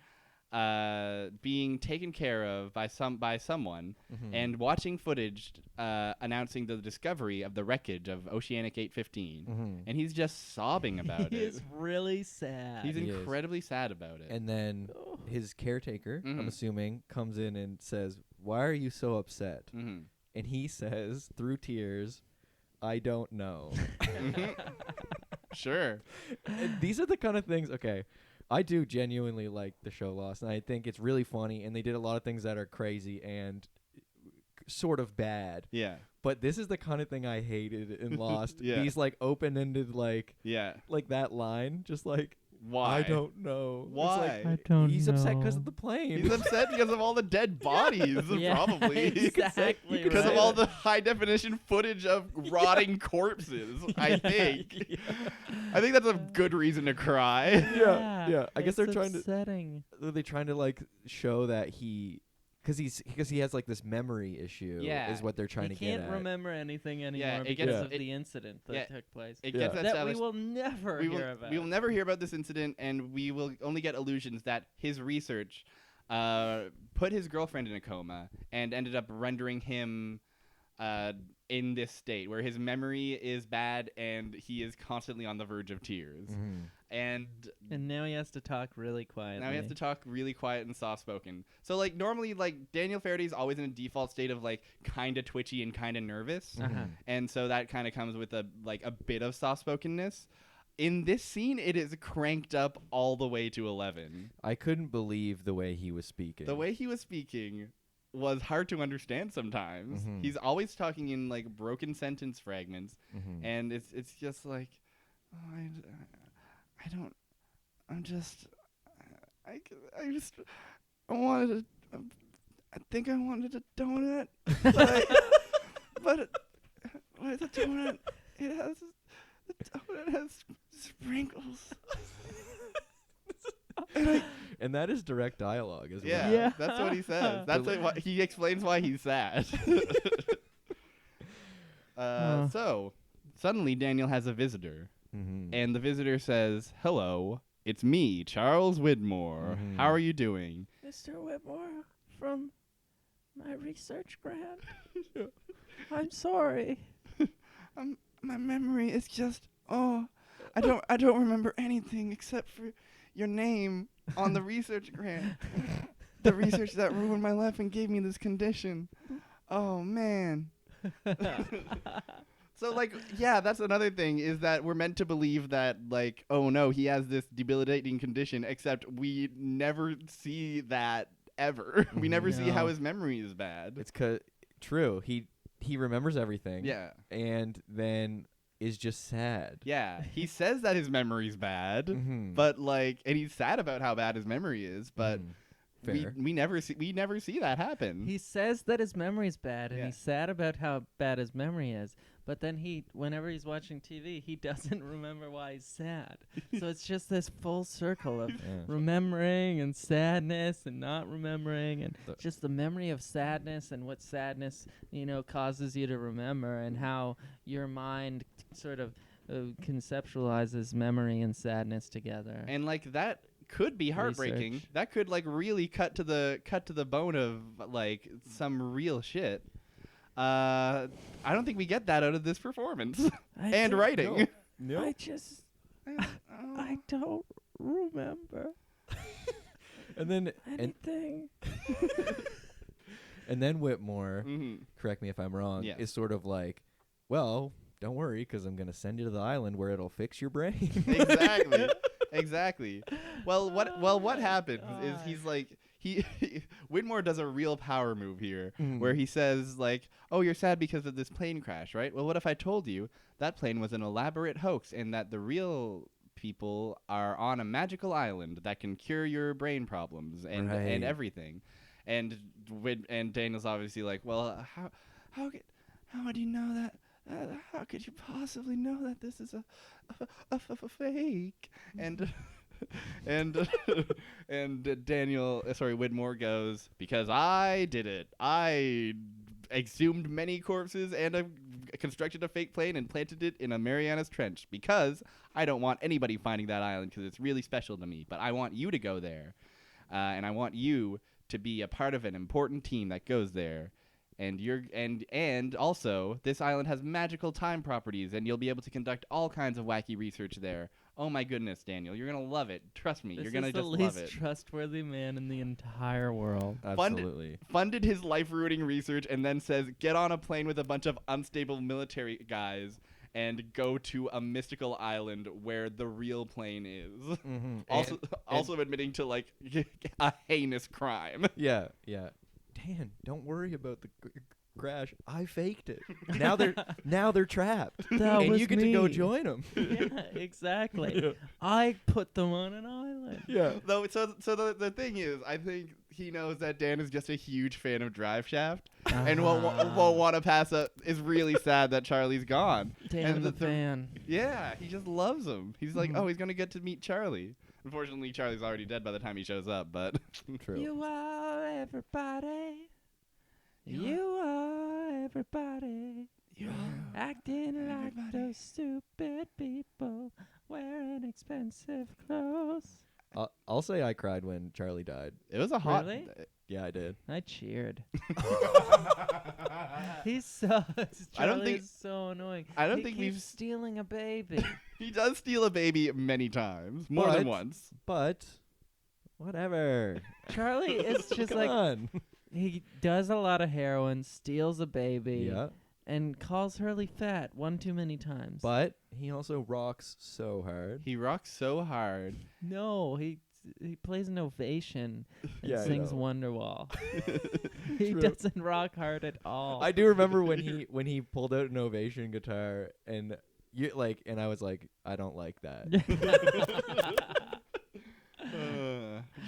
being taken care of by someone, Mhm. and watching footage announcing the discovery of the wreckage of Oceanic 815. Mhm. And he's just sobbing about he it. is really sad. He's He is. incredibly sad about it. And then Oh. his caretaker, I'm Mhm. assuming, comes in and says, "Why are you so upset?" Mhm. And he says, through tears, "I don't know." Sure. And these are the kind of things. Okay, I do genuinely like the show Lost, and I think it's really funny. And they did a lot of things that are crazy and sort of bad. Yeah. But this is the kind of thing I hated in Lost. Yeah. These like open-ended like Yeah. that line, just like Why? I don't know. It's Why? like, I don't he's upset because know. of the plane. He's upset because of all the dead bodies, Yeah, probably. exactly Because of right. all the high definition footage of rotting corpses, I think. I think that's a good reason to cry. Yeah. I guess it's they're trying to. upsetting. Are they trying to like show that because he has like this memory issue? Yeah. Is what they're trying He to get can't at. remember anything anymore it because gets- of the incident that yeah, took place. It Yeah. gets That we established. will never hear about. We will never hear about this incident, and we will only get allusions that his research put his girlfriend in a coma and ended up rendering him in this state where his memory is bad and he is constantly on the verge of tears. And now he has to talk really quietly. now he has to talk really quiet and soft-spoken. So, like, normally, like, Daniel Faraday's always in a default state of, like, kind of twitchy and kind of nervous. And so that kind of comes with, a bit of soft-spokenness. In this scene, it is cranked up all the way to 11. I couldn't believe the way he was speaking. The way he was speaking was hard to understand sometimes. He's always talking in, like, broken sentence fragments. And it's just like, oh, I think I wanted a donut, but the donut, the donut has sprinkles. And that is direct dialogue as well. Yeah, that's what he says. That's he explains why he's sad. So suddenly Daniel has a visitor. And the visitor says, "Hello, it's me, Charles Widmore. How are you doing?" Mr. Whitmore, from my research grant. I'm sorry. My memory is just, I don't remember anything except for your name on the research grant. The research that ruined my life and gave me this condition. Oh, man. So, like, yeah, that's another thing, is that we're meant to believe that, like, oh, no, he has this debilitating condition, except we never see that ever. We never see how his memory is bad. It's true. He remembers everything. Yeah. And then is just sad. Yeah. He says that his memory's bad, but, like, and he's sad about how bad his memory is, but we never see that happen. He says that his memory's bad, and he's sad about how bad his memory is. But then whenever he's watching TV, he doesn't remember why he's sad. So it's just this full circle of remembering and sadness and not remembering, and just the memory of sadness and what sadness, causes you to remember, and how your mind sort of conceptualizes memory and sadness together. And, like, that could be heartbreaking. Research. That could, like, really cut to the bone of, like, some real shit. I don't think we get that out of this performance and writing. No. I don't remember And then anything. and then Whitmore, correct me if I'm wrong, is sort of like, well, don't worry, because I'm going to send you to the island where it'll fix your brain. Exactly. Well, what happens is he's like, Whitmore does a real power move here, where he says, like, oh, you're sad because of this plane crash, right? Well, what if I told you that plane was an elaborate hoax and that the real people are on a magical island that can cure your brain problems and everything? And Daniel's obviously like, well, how would you know that? How could you possibly know that this is a fake? And Whitmore goes, because I did it. I exhumed many corpses and I constructed a fake plane and planted it in a Marianas Trench because I don't want anybody finding that island because it's really special to me. But I want you to go there, and I want you to be a part of an important team that goes there. And also, this island has magical time properties, and you'll be able to conduct all kinds of wacky research there. Oh my goodness, Daniel, you're gonna love it. Trust me, you're gonna just love it. This is the least trustworthy man in the entire world. Absolutely. Funded his life-ruining research, and then says, "Get on a plane with a bunch of unstable military guys and go to a mystical island where the real plane is." Also admitting to, like, a heinous crime. Yeah. Dan, don't worry about the crash. I faked it. Now they're trapped. And you get to go join them. Yeah, exactly. Yeah. I put them on an island. Yeah. Though, so the thing is, I think he knows that Dan is just a huge fan of Drive Shaft, and won't want to pass up. Is really sad that Charlie's gone. Dan the fan. Yeah, he just loves him. He's like, oh, he's gonna get to meet Charlie. Unfortunately, Charlie's already dead by the time he shows up, but true. You are everybody. You are everybody. You're acting like those stupid people wearing expensive clothes. I'll say I cried when Charlie died. It was a hot. Really? Yeah, I did. I cheered. He sucks. I don't Charlie think- is so annoying. I don't He think keeps we've stealing a baby. He does steal a baby many times, more than But- once. But whatever. Charlie is just Come like on. he does a lot of heroin, steals a baby, Yeah. and calls Hurley fat one too many times. But he also rocks so hard. He rocks so hard. no, he plays an ovation and Yeah, I sings know. Wonderwall. He True. doesn't rock hard at all. I do remember when he pulled out an ovation guitar and and I was like, I don't like that.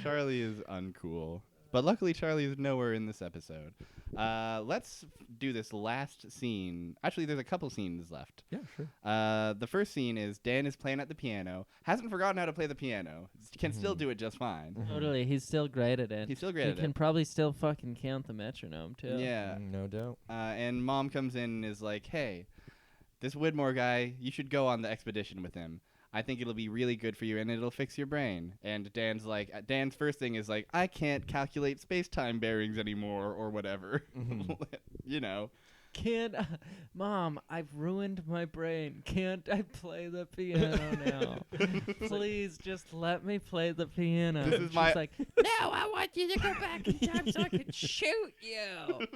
Charlie is uncool. But luckily, Charlie is nowhere in this episode. Let's do this last scene. Actually, there's a couple scenes left. Yeah, sure. The first scene is Dan is playing at the piano. Hasn't forgotten how to play the piano. Can still do it just fine. Totally, he's still great at it. He's still great He at can it. probably still fucking count the metronome too. Yeah. No doubt. And Mom comes in and is like, hey, this Widmore guy, you should go on the expedition with him. I think it'll be really good for you and it'll fix your brain. And Dan's first thing is like, I can't calculate space-time bearings anymore or whatever. You know. Can't, Mom, I've ruined my brain. Can't I play the piano now? Please just let me play the piano. This is She's my- like, no, I want you to go back in time so I can shoot you.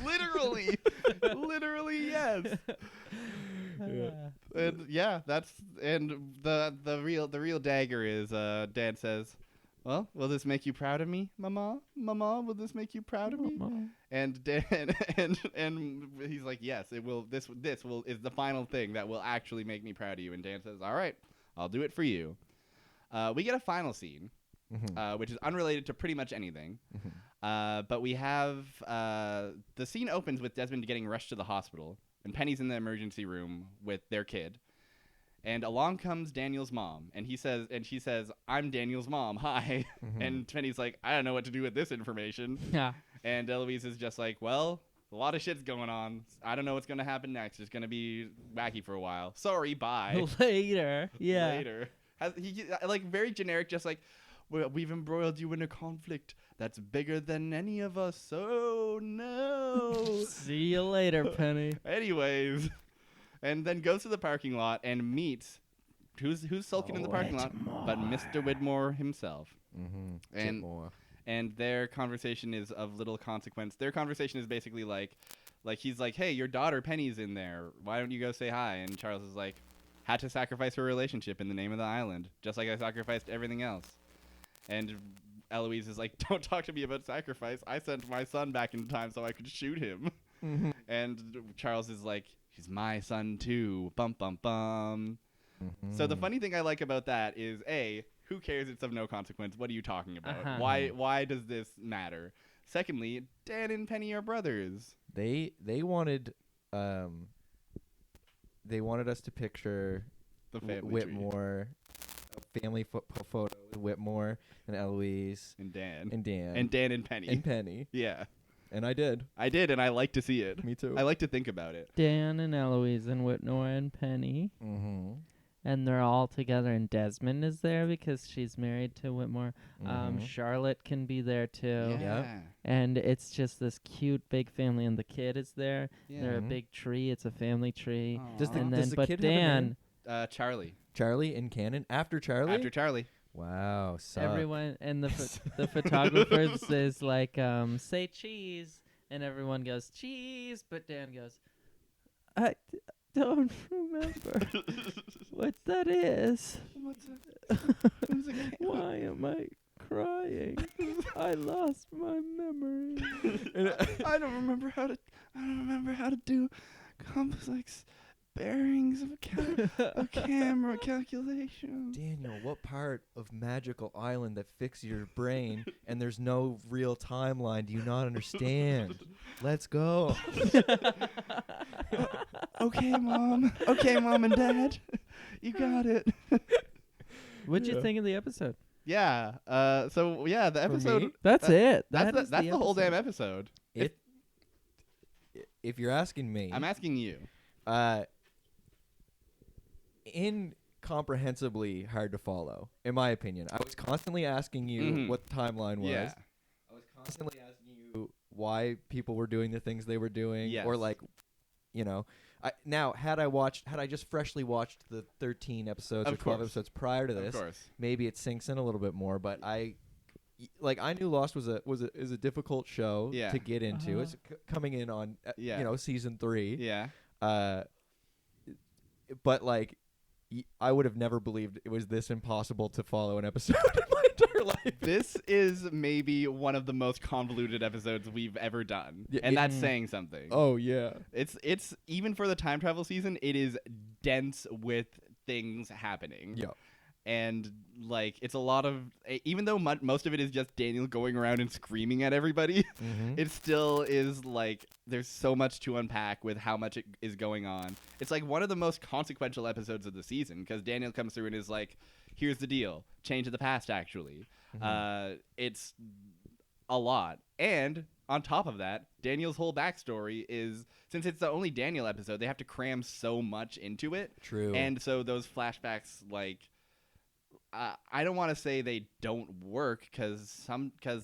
Literally. Literally, yes. And yeah, the real dagger is Dan says, well, will this make you proud of me, Mama? Mama, will this make you proud of me? And Dan and he's like, yes, it will. This is the final thing that will actually make me proud of you. And Dan says, all right, I'll do it for you. We get a final scene, which is unrelated to pretty much anything. But we have the scene opens with Desmond getting rushed to the hospital, and Penny's in the emergency room with their kid. And along comes Daniel's mom, and she says, "I'm Daniel's mom. Hi." And Penny's like, "I don't know what to do with this information." Yeah. And Eloise is just like, "Well, a lot of shit's going on. I don't know what's gonna happen next. It's gonna be wacky for a while. Sorry, bye." Later. Yeah. Later. He like very generic, just like, well, we've embroiled you in a conflict that's bigger than any of us. So no. See you later, Penny. Anyways. And then goes to the parking lot and meets who's sulking in the parking lot but Mr. Widmore himself. And their conversation is of little consequence. Their conversation is basically like he's like, "Hey, your daughter Penny's in there. Why don't you go say hi?" And Charles is like, "Had to sacrifice her relationship in the name of the island, just like I sacrificed everything else." And Eloise is like, "Don't talk to me about sacrifice. I sent my son back in time so I could shoot him." And Charles is like, "He's my son too. Bum bum bum." So the funny thing I like about that is A, who cares? It's of no consequence. What are you talking about? Why does this matter? Secondly, Dan and Penny are brothers. They wanted us to picture The family tree. Whitmore, a family photo with Whitmore and Eloise And Dan. and Dan And Dan and Penny. and Penny. Yeah. And I did. I did, and I like to see it. Me too. I like to think about it. Dan and Eloise and Whitmore and Penny. And they're all together, and Desmond is there because she's married to Whitmore. Charlotte can be there too. Yeah. And it's just this cute big family, and the kid is there. Yeah. They're a big tree. It's a family tree. Does the- And does then, the but kid have a name? Dan, Charlie. Charlie in canon after Charlie. After Charlie. Wow. Suck. everyone, and the photographer says like, say cheese, and everyone goes cheese, but Dan goes, I don't remember what that is. What's it? Why am I crying? I lost my memory. I don't remember how to do complex bearings of a camera calculation. Daniel, what part of magical island that fixes your brain and there's no real timeline do you not understand? Let's go. Okay, Mom. Okay, Mom and Dad. You got it. What'd you think of the episode? Yeah. So yeah, the episode. me? That's it. That's the whole damn episode. If you're asking me, I'm asking you. in comprehensively hard to follow, in my opinion. I was constantly asking you what the timeline was. Yeah. I was constantly asking you why people were doing the things they were doing, Yes. or like, you know, had I just freshly watched the 13 episodes Of or 12 course. episodes prior to this, Of course. maybe it sinks in a little bit more. But I knew Lost is a difficult show Yeah. to get into. Uh-huh. It's coming in on Yeah. season 3. Yeah. But like, I would have never believed it was this impossible to follow an episode in my entire life. This is maybe one of the most convoluted episodes we've ever done, Yeah, and that's saying something. Oh yeah. It's even for the time travel season, it is dense with things happening. Yeah. And like it's a lot of even though most of it is just Daniel going around and screaming at everybody, it still is like there's so much to unpack with how much it is going on. It's like one of the most consequential episodes of the season because Daniel comes through and is like, here's the deal, change of the past actually. It's a lot. And on top of that, Daniel's whole backstory is, since it's the only Daniel episode, they have to cram so much into it. True. And so those flashbacks, like, I don't want to say they don't work because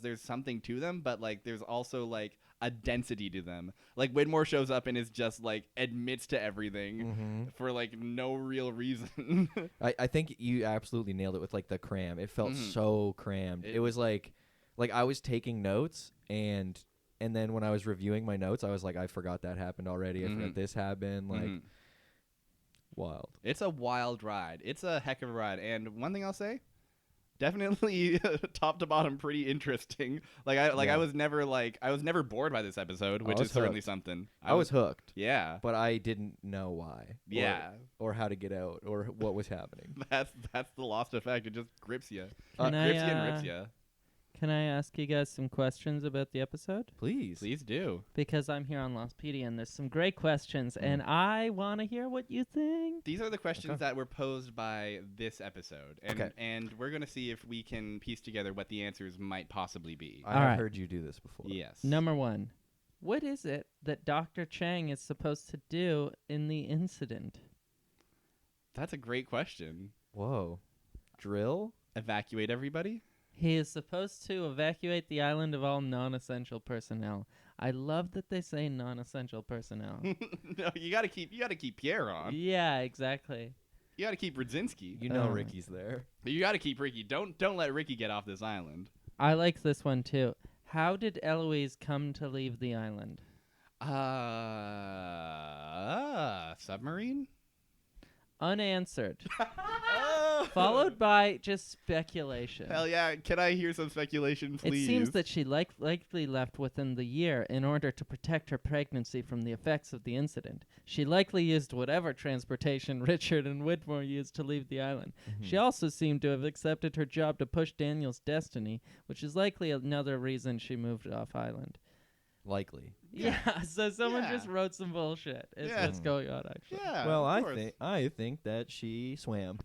there's something to them, but like there's also like a density to them. Like Widmore shows up and is just like admits to everything for like no real reason. I think you absolutely nailed it with like the cram. It felt so crammed. It was like I was taking notes and then when I was reviewing my notes, I was like, I forgot that happened already. I forgot this happened. Like. Wild. It's a wild ride. It's a heck of a ride. And one thing I'll say, definitely top to bottom pretty interesting. I was never bored by this episode, which is certainly something. I was hooked. Yeah. But I didn't know why. Yeah. Or how to get out or what was happening. That's the Lost effect. It just grips you. Can Grips you and rips you. Can I ask you guys some questions about the episode? Please. Please do. Because I'm here on Lostpedia and there's some great questions and I want to hear what you think. These are the questions that were posed by this episode. And we're going to see if we can piece together what the answers might possibly be. I've heard you do this before. Yes. Number 1. What is it that Dr. Chang is supposed to do in the incident? That's a great question. Whoa. Drill? Evacuate everybody? He is supposed to evacuate the island of all non-essential personnel. I love that they say non-essential personnel. No, you gotta keep Pierre on. Yeah, exactly. You gotta keep Radzinski. You know Ricky's there. You gotta keep Ricky. Don't let Ricky get off this island. I like this one too. How did Eloise come to leave the island? Submarine? Unanswered. Followed by just speculation. Hell yeah. Can I hear some speculation, please? It seems that she likely left within the year in order to protect her pregnancy from the effects of the incident. She likely used whatever transportation Richard and Widmore used to leave the island. She also seemed to have accepted her job to push Daniel's destiny, which is likely another reason she moved off island. Likely. Yeah, so someone just wrote some bullshit. Is what's going on, actually. Yeah. Well, I think that she swam.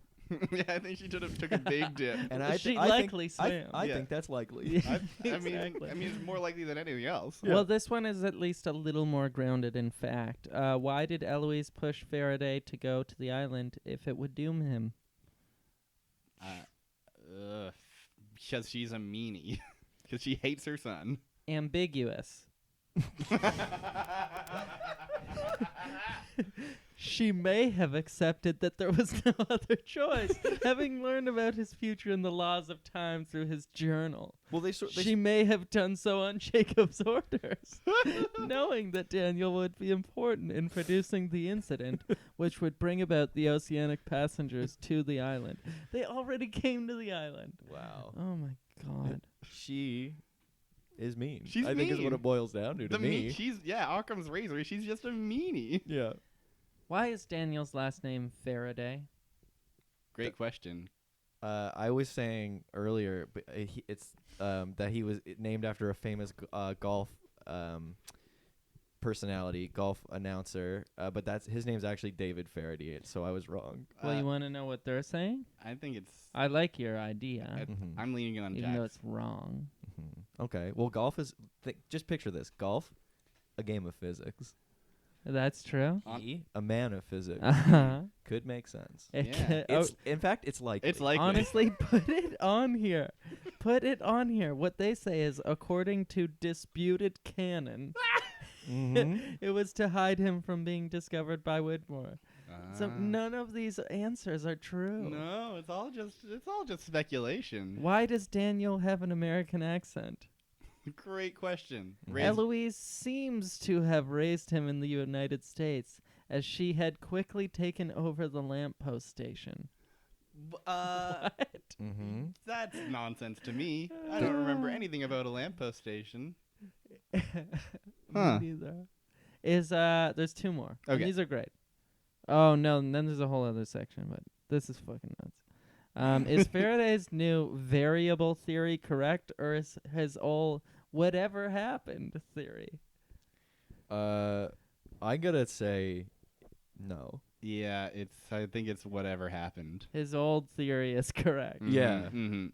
Yeah, I think she took a big dip. And She I likely think, swam. I think that's likely. I mean, Exactly. it's more likely than anything else. Well, this one is at least a little more grounded in fact. Why did Eloise push Faraday to go to the island if it would doom him? Because she's a meanie. Because she hates her son. Ambiguous. She may have accepted that there was no other choice, having learned about his future and the laws of time through his journal. Well, She may have done so on Jacob's orders, knowing that Daniel would be important in producing the incident, which would bring about the oceanic passengers to the island. They already came to the island. Wow. Oh my God. She is mean. She's I think is what mean. it boils down to me. She's Occam's razor. She's just a meanie. Yeah. Why is Daniel's last name Faraday? Great question. I was saying earlier, but it's that he was named after a famous golf personality, golf announcer. But his name's actually David Faraday. So I was wrong. Well, you want to know what they're saying? I think it's. I like your idea, I'm leaning on even Jack. though it's wrong. Okay. Well, golf is. Just picture this: golf, a game of physics. That's true. He, a man of physics, Uh-huh. could make sense. It Yeah. ca- It's in fact, it's likely. It's likely. honestly, put it on here. Put it on here. What they say is, according to disputed canon, Mhm. it was to hide him from being discovered by Whitmore. So Ah. none of these answers are true. No, it's all just speculation. Why does Daniel have an American accent? Great question. Mhm. Raised- Eloise seems to have raised him in the United States, as she had quickly taken over the lamppost station. What? Mhm. That's nonsense to me. I don't remember anything about a lamppost station. Huh. Me neither. There's two more. And Okay. these are great. Oh no, and then there's a whole other section, but this is fucking nuts. Is Faraday's new variable theory correct, or is his old whatever happened theory? I gotta say, no. Yeah, I think it's whatever happened. His old theory is correct. Yeah. Mm-hmm.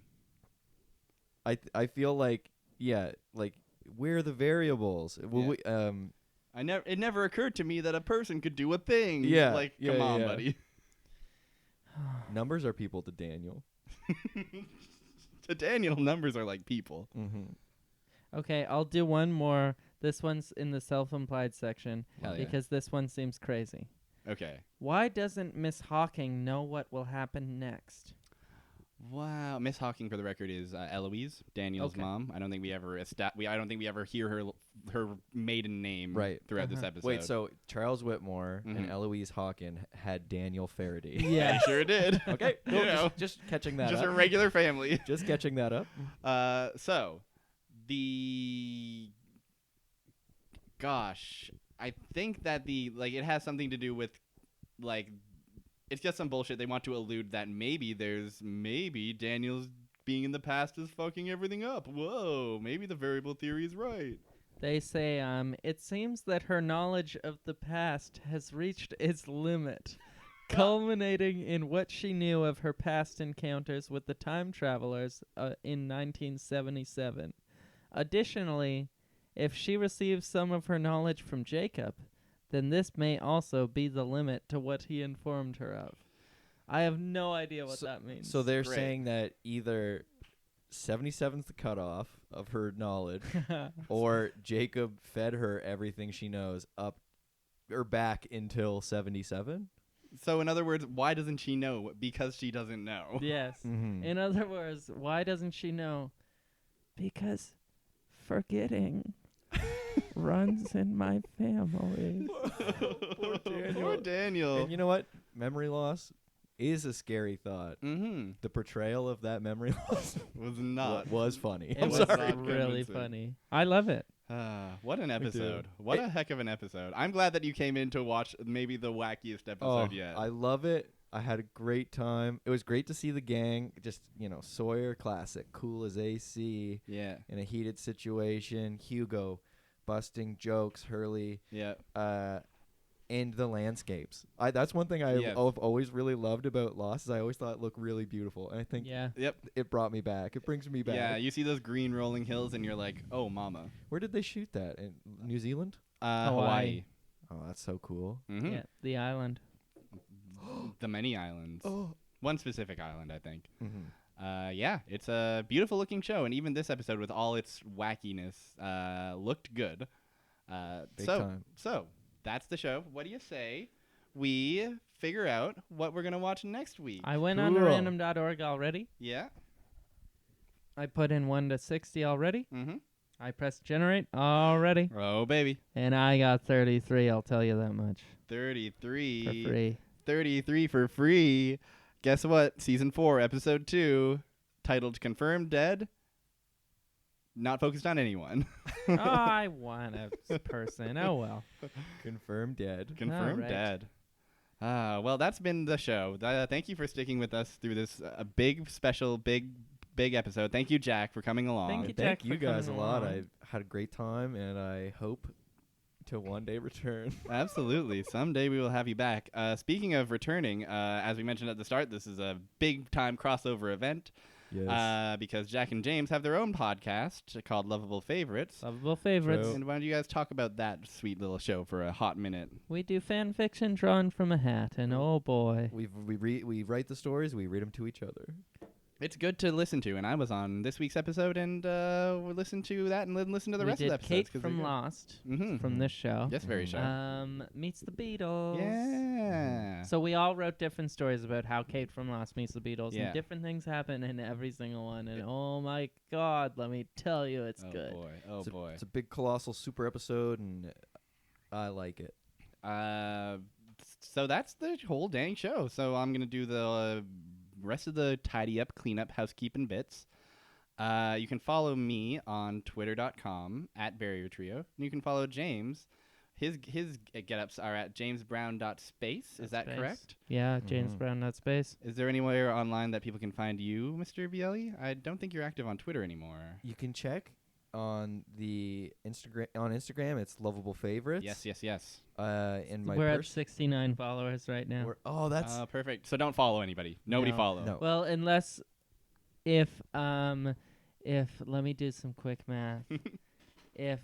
I feel like where are the variables? Well, Yeah. It never occurred to me that a person could do a thing. Yeah, Like, yeah, come on, yeah. buddy. numbers are people to Daniel. To Daniel, numbers are like people. Mm-hmm. Okay, I'll do one more. This one's in the self-implied section Hell yeah. because this one seems crazy. Okay. Why doesn't Miss Hawking know what will happen next? Wow, Miss Hawking, for the record, is Eloise, Daniel's Okay. mom. I don't think we ever I don't think we ever hear her maiden name Right. throughout this Uh-huh. episode. Wait, so Charles Whitmore and Mhm. Eloise Hawken had Daniel Faraday. Yeah. They sure did. Okay, You cool. know, Just catching that just up. a regular family. Just catching that up. So gosh, I think that it has something to do with it's just some bullshit. They want to allude that maybe Daniel's being in the past is fucking everything up. Whoa, maybe the variable theory is right. They say, it seems that her knowledge of the past has reached its limit, culminating in what she knew of her past encounters with the time travelers in 1977. Additionally, if she receives some of her knowledge from Jacob, then this may also be the limit to what he informed her of. I have no idea what that means. So they're Great. saying that either 77's the cutoff of her knowledge, or Jacob fed her everything she knows up or back until 77. So in other words, why doesn't she know? Because she doesn't know. Yes. Mm-hmm. In other words, why doesn't she know? Because forgetting runs in my family. Poor Daniel. And you know what? Memory loss is a scary thought. Mm-hmm. The portrayal of that memory loss Was not. was funny. It I'm was sorry. not really convincing. funny. I love it. What an do. episode. What a heck of an episode. I'm glad that you came in to watch maybe the wackiest episode yet. I love it. I had a great time. It was great to see the gang. Just, Sawyer, classic. Cool as AC Yeah. in a heated situation. Hugo busting jokes. Hurley. Yeah. And the landscapes. That's one thing I've Yes. always really loved about Lost is I always thought it looked really beautiful. And I think Yeah. Yep. it brought me back. It brings me back. Yeah, you see those green rolling hills and you're like, oh, mama. Where did they shoot that? In New Zealand? Hawaii. Oh, that's so cool. Mm-hmm. Yeah. The island. The many islands. Oh. One specific island, I think. Mm-hmm. Yeah, it's a beautiful looking show. And even this episode, with all its wackiness, looked good. Big time. So, that's the show. What do you say we figure out what we're going to watch next week? I went on to Cool. random.org already. Yeah? I put in 1 to 60 already. Mm-hmm. I pressed generate already. Oh, baby. And I got 33, I'll tell you that much. 33. For free. 33 for free. Guess what? Season 4, episode 2, titled Confirmed Dead. Not focused on anyone. Oh, I want a person. Oh, well. Confirmed dead. Confirmed Alright. dead. Well, that's been the show. Thank you for sticking with us through this big, special, big episode. Thank you, Jack, for coming along. Thank you, Thank Jack, you for guys a coming lot. along. I had a great time, and I hope to one day return. Absolutely. Someday we will have you back. Speaking of returning, as we mentioned at the start, this is a big-time crossover event. Yes. Because Jack and James have their own podcast called Lovable Favorites. Lovable favorites. True. And why don't you guys talk about that sweet little show for a hot minute? We do fan fiction drawn from a hat, and oh boy. We write the stories. We read them to each other. It's good to listen to, and I was on this week's episode, and we listened to that and then listen to the rest of the episodes. Kate 'cause from they're good. Lost, Mhm. from this show. Yes, very show. Meets the Beatles. Yeah. So we all wrote different stories about how Kate from Lost meets the Beatles, Yeah. and different things happen in every single one. And oh my God, let me tell you, it's Oh good. boy. Oh boy. It's a big, colossal, super episode, and I like it. So that's the whole dang show. So I'm gonna do the rest of the tidy up, clean up, housekeeping bits. You can follow me on twitter.com @barriertrio. And you can follow James. His get-ups are at jamesbrown.space. Is that Space. correct? Yeah, James Brown, not space. Is there anywhere online that people can find you, Mr. Bielli? I don't think you're active on Twitter anymore. You can check on the Instagram. On Instagram, it's Lovable Favorites. Yes. In my We're at 69 followers right now. that's Perfect. So don't follow anybody. Nobody No. follow. No. Well, unless if let me do some quick math. If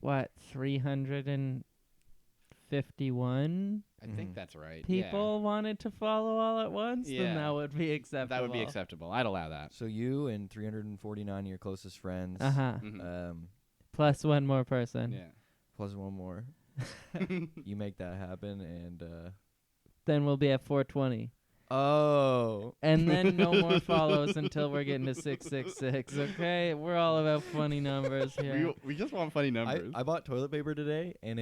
351 I think Mhm. that's right. people wanted to follow all at once, Yeah. then that would be acceptable. That would be acceptable. I'd allow that. So you and 349 of your closest friends. Uh-huh. Mhm. Plus one more person. Yeah. Plus one more. You make that happen, and Then we'll be at 420. oh, And then no more follows until we're getting to 666, okay? We're all about funny numbers here. We just want funny numbers. I bought toilet paper today, and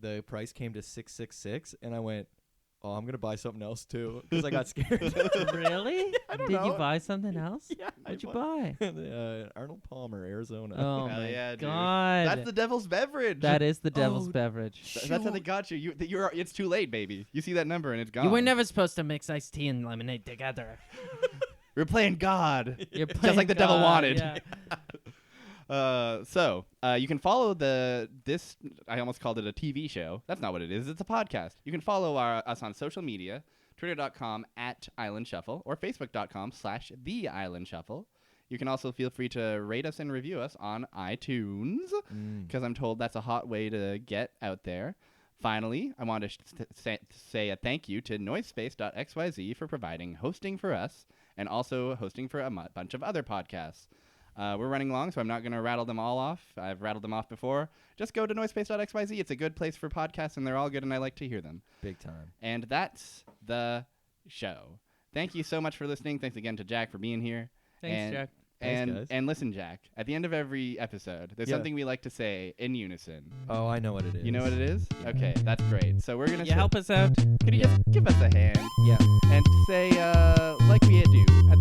the price came to 666, and I went, oh, I'm gonna buy something else too, because I got scared. Really? I don't Did you know. buy something else? Yeah, What'd you buy? Arnold Palmer, Arizona. Oh Hell my yeah, dude. God. That's the devil's beverage. That is the devil's Oh, beverage. That's how they got you. It's too late, baby. You see that number and it's gone. You were never supposed to mix iced tea and lemonade together. We're playing God. You're Just like the devil God, wanted. yeah. So you can follow this. I almost called it a TV show. That's not what it is. It's a podcast. You can follow us on social media, twitter.com @IslandShuffle or facebook.com/TheIslandShuffle. You can also feel free to rate us and review us on iTunes, because I'm told that's a hot way to get out there. Finally, I want to say a thank you to Noisepace.xyz for providing hosting for us and also hosting for a bunch of other podcasts. We're running long, so I'm not going to rattle them all off. I've rattled them off before. Just go to Noisepace.xyz. It's a good place for podcasts, and they're all good, and I like to hear them. Big time. And that's the show. Thank you so much for listening. Thanks again to Jack for being here. Thanks, Jack. Thanks, guys. And listen, Jack, at the end of every episode, there's Yeah. something we like to say in unison. Oh, I know what it is. You know what it is? Okay, that's great. So we're going to You help us out? Could you just give us a hand Yeah. and say, like we do at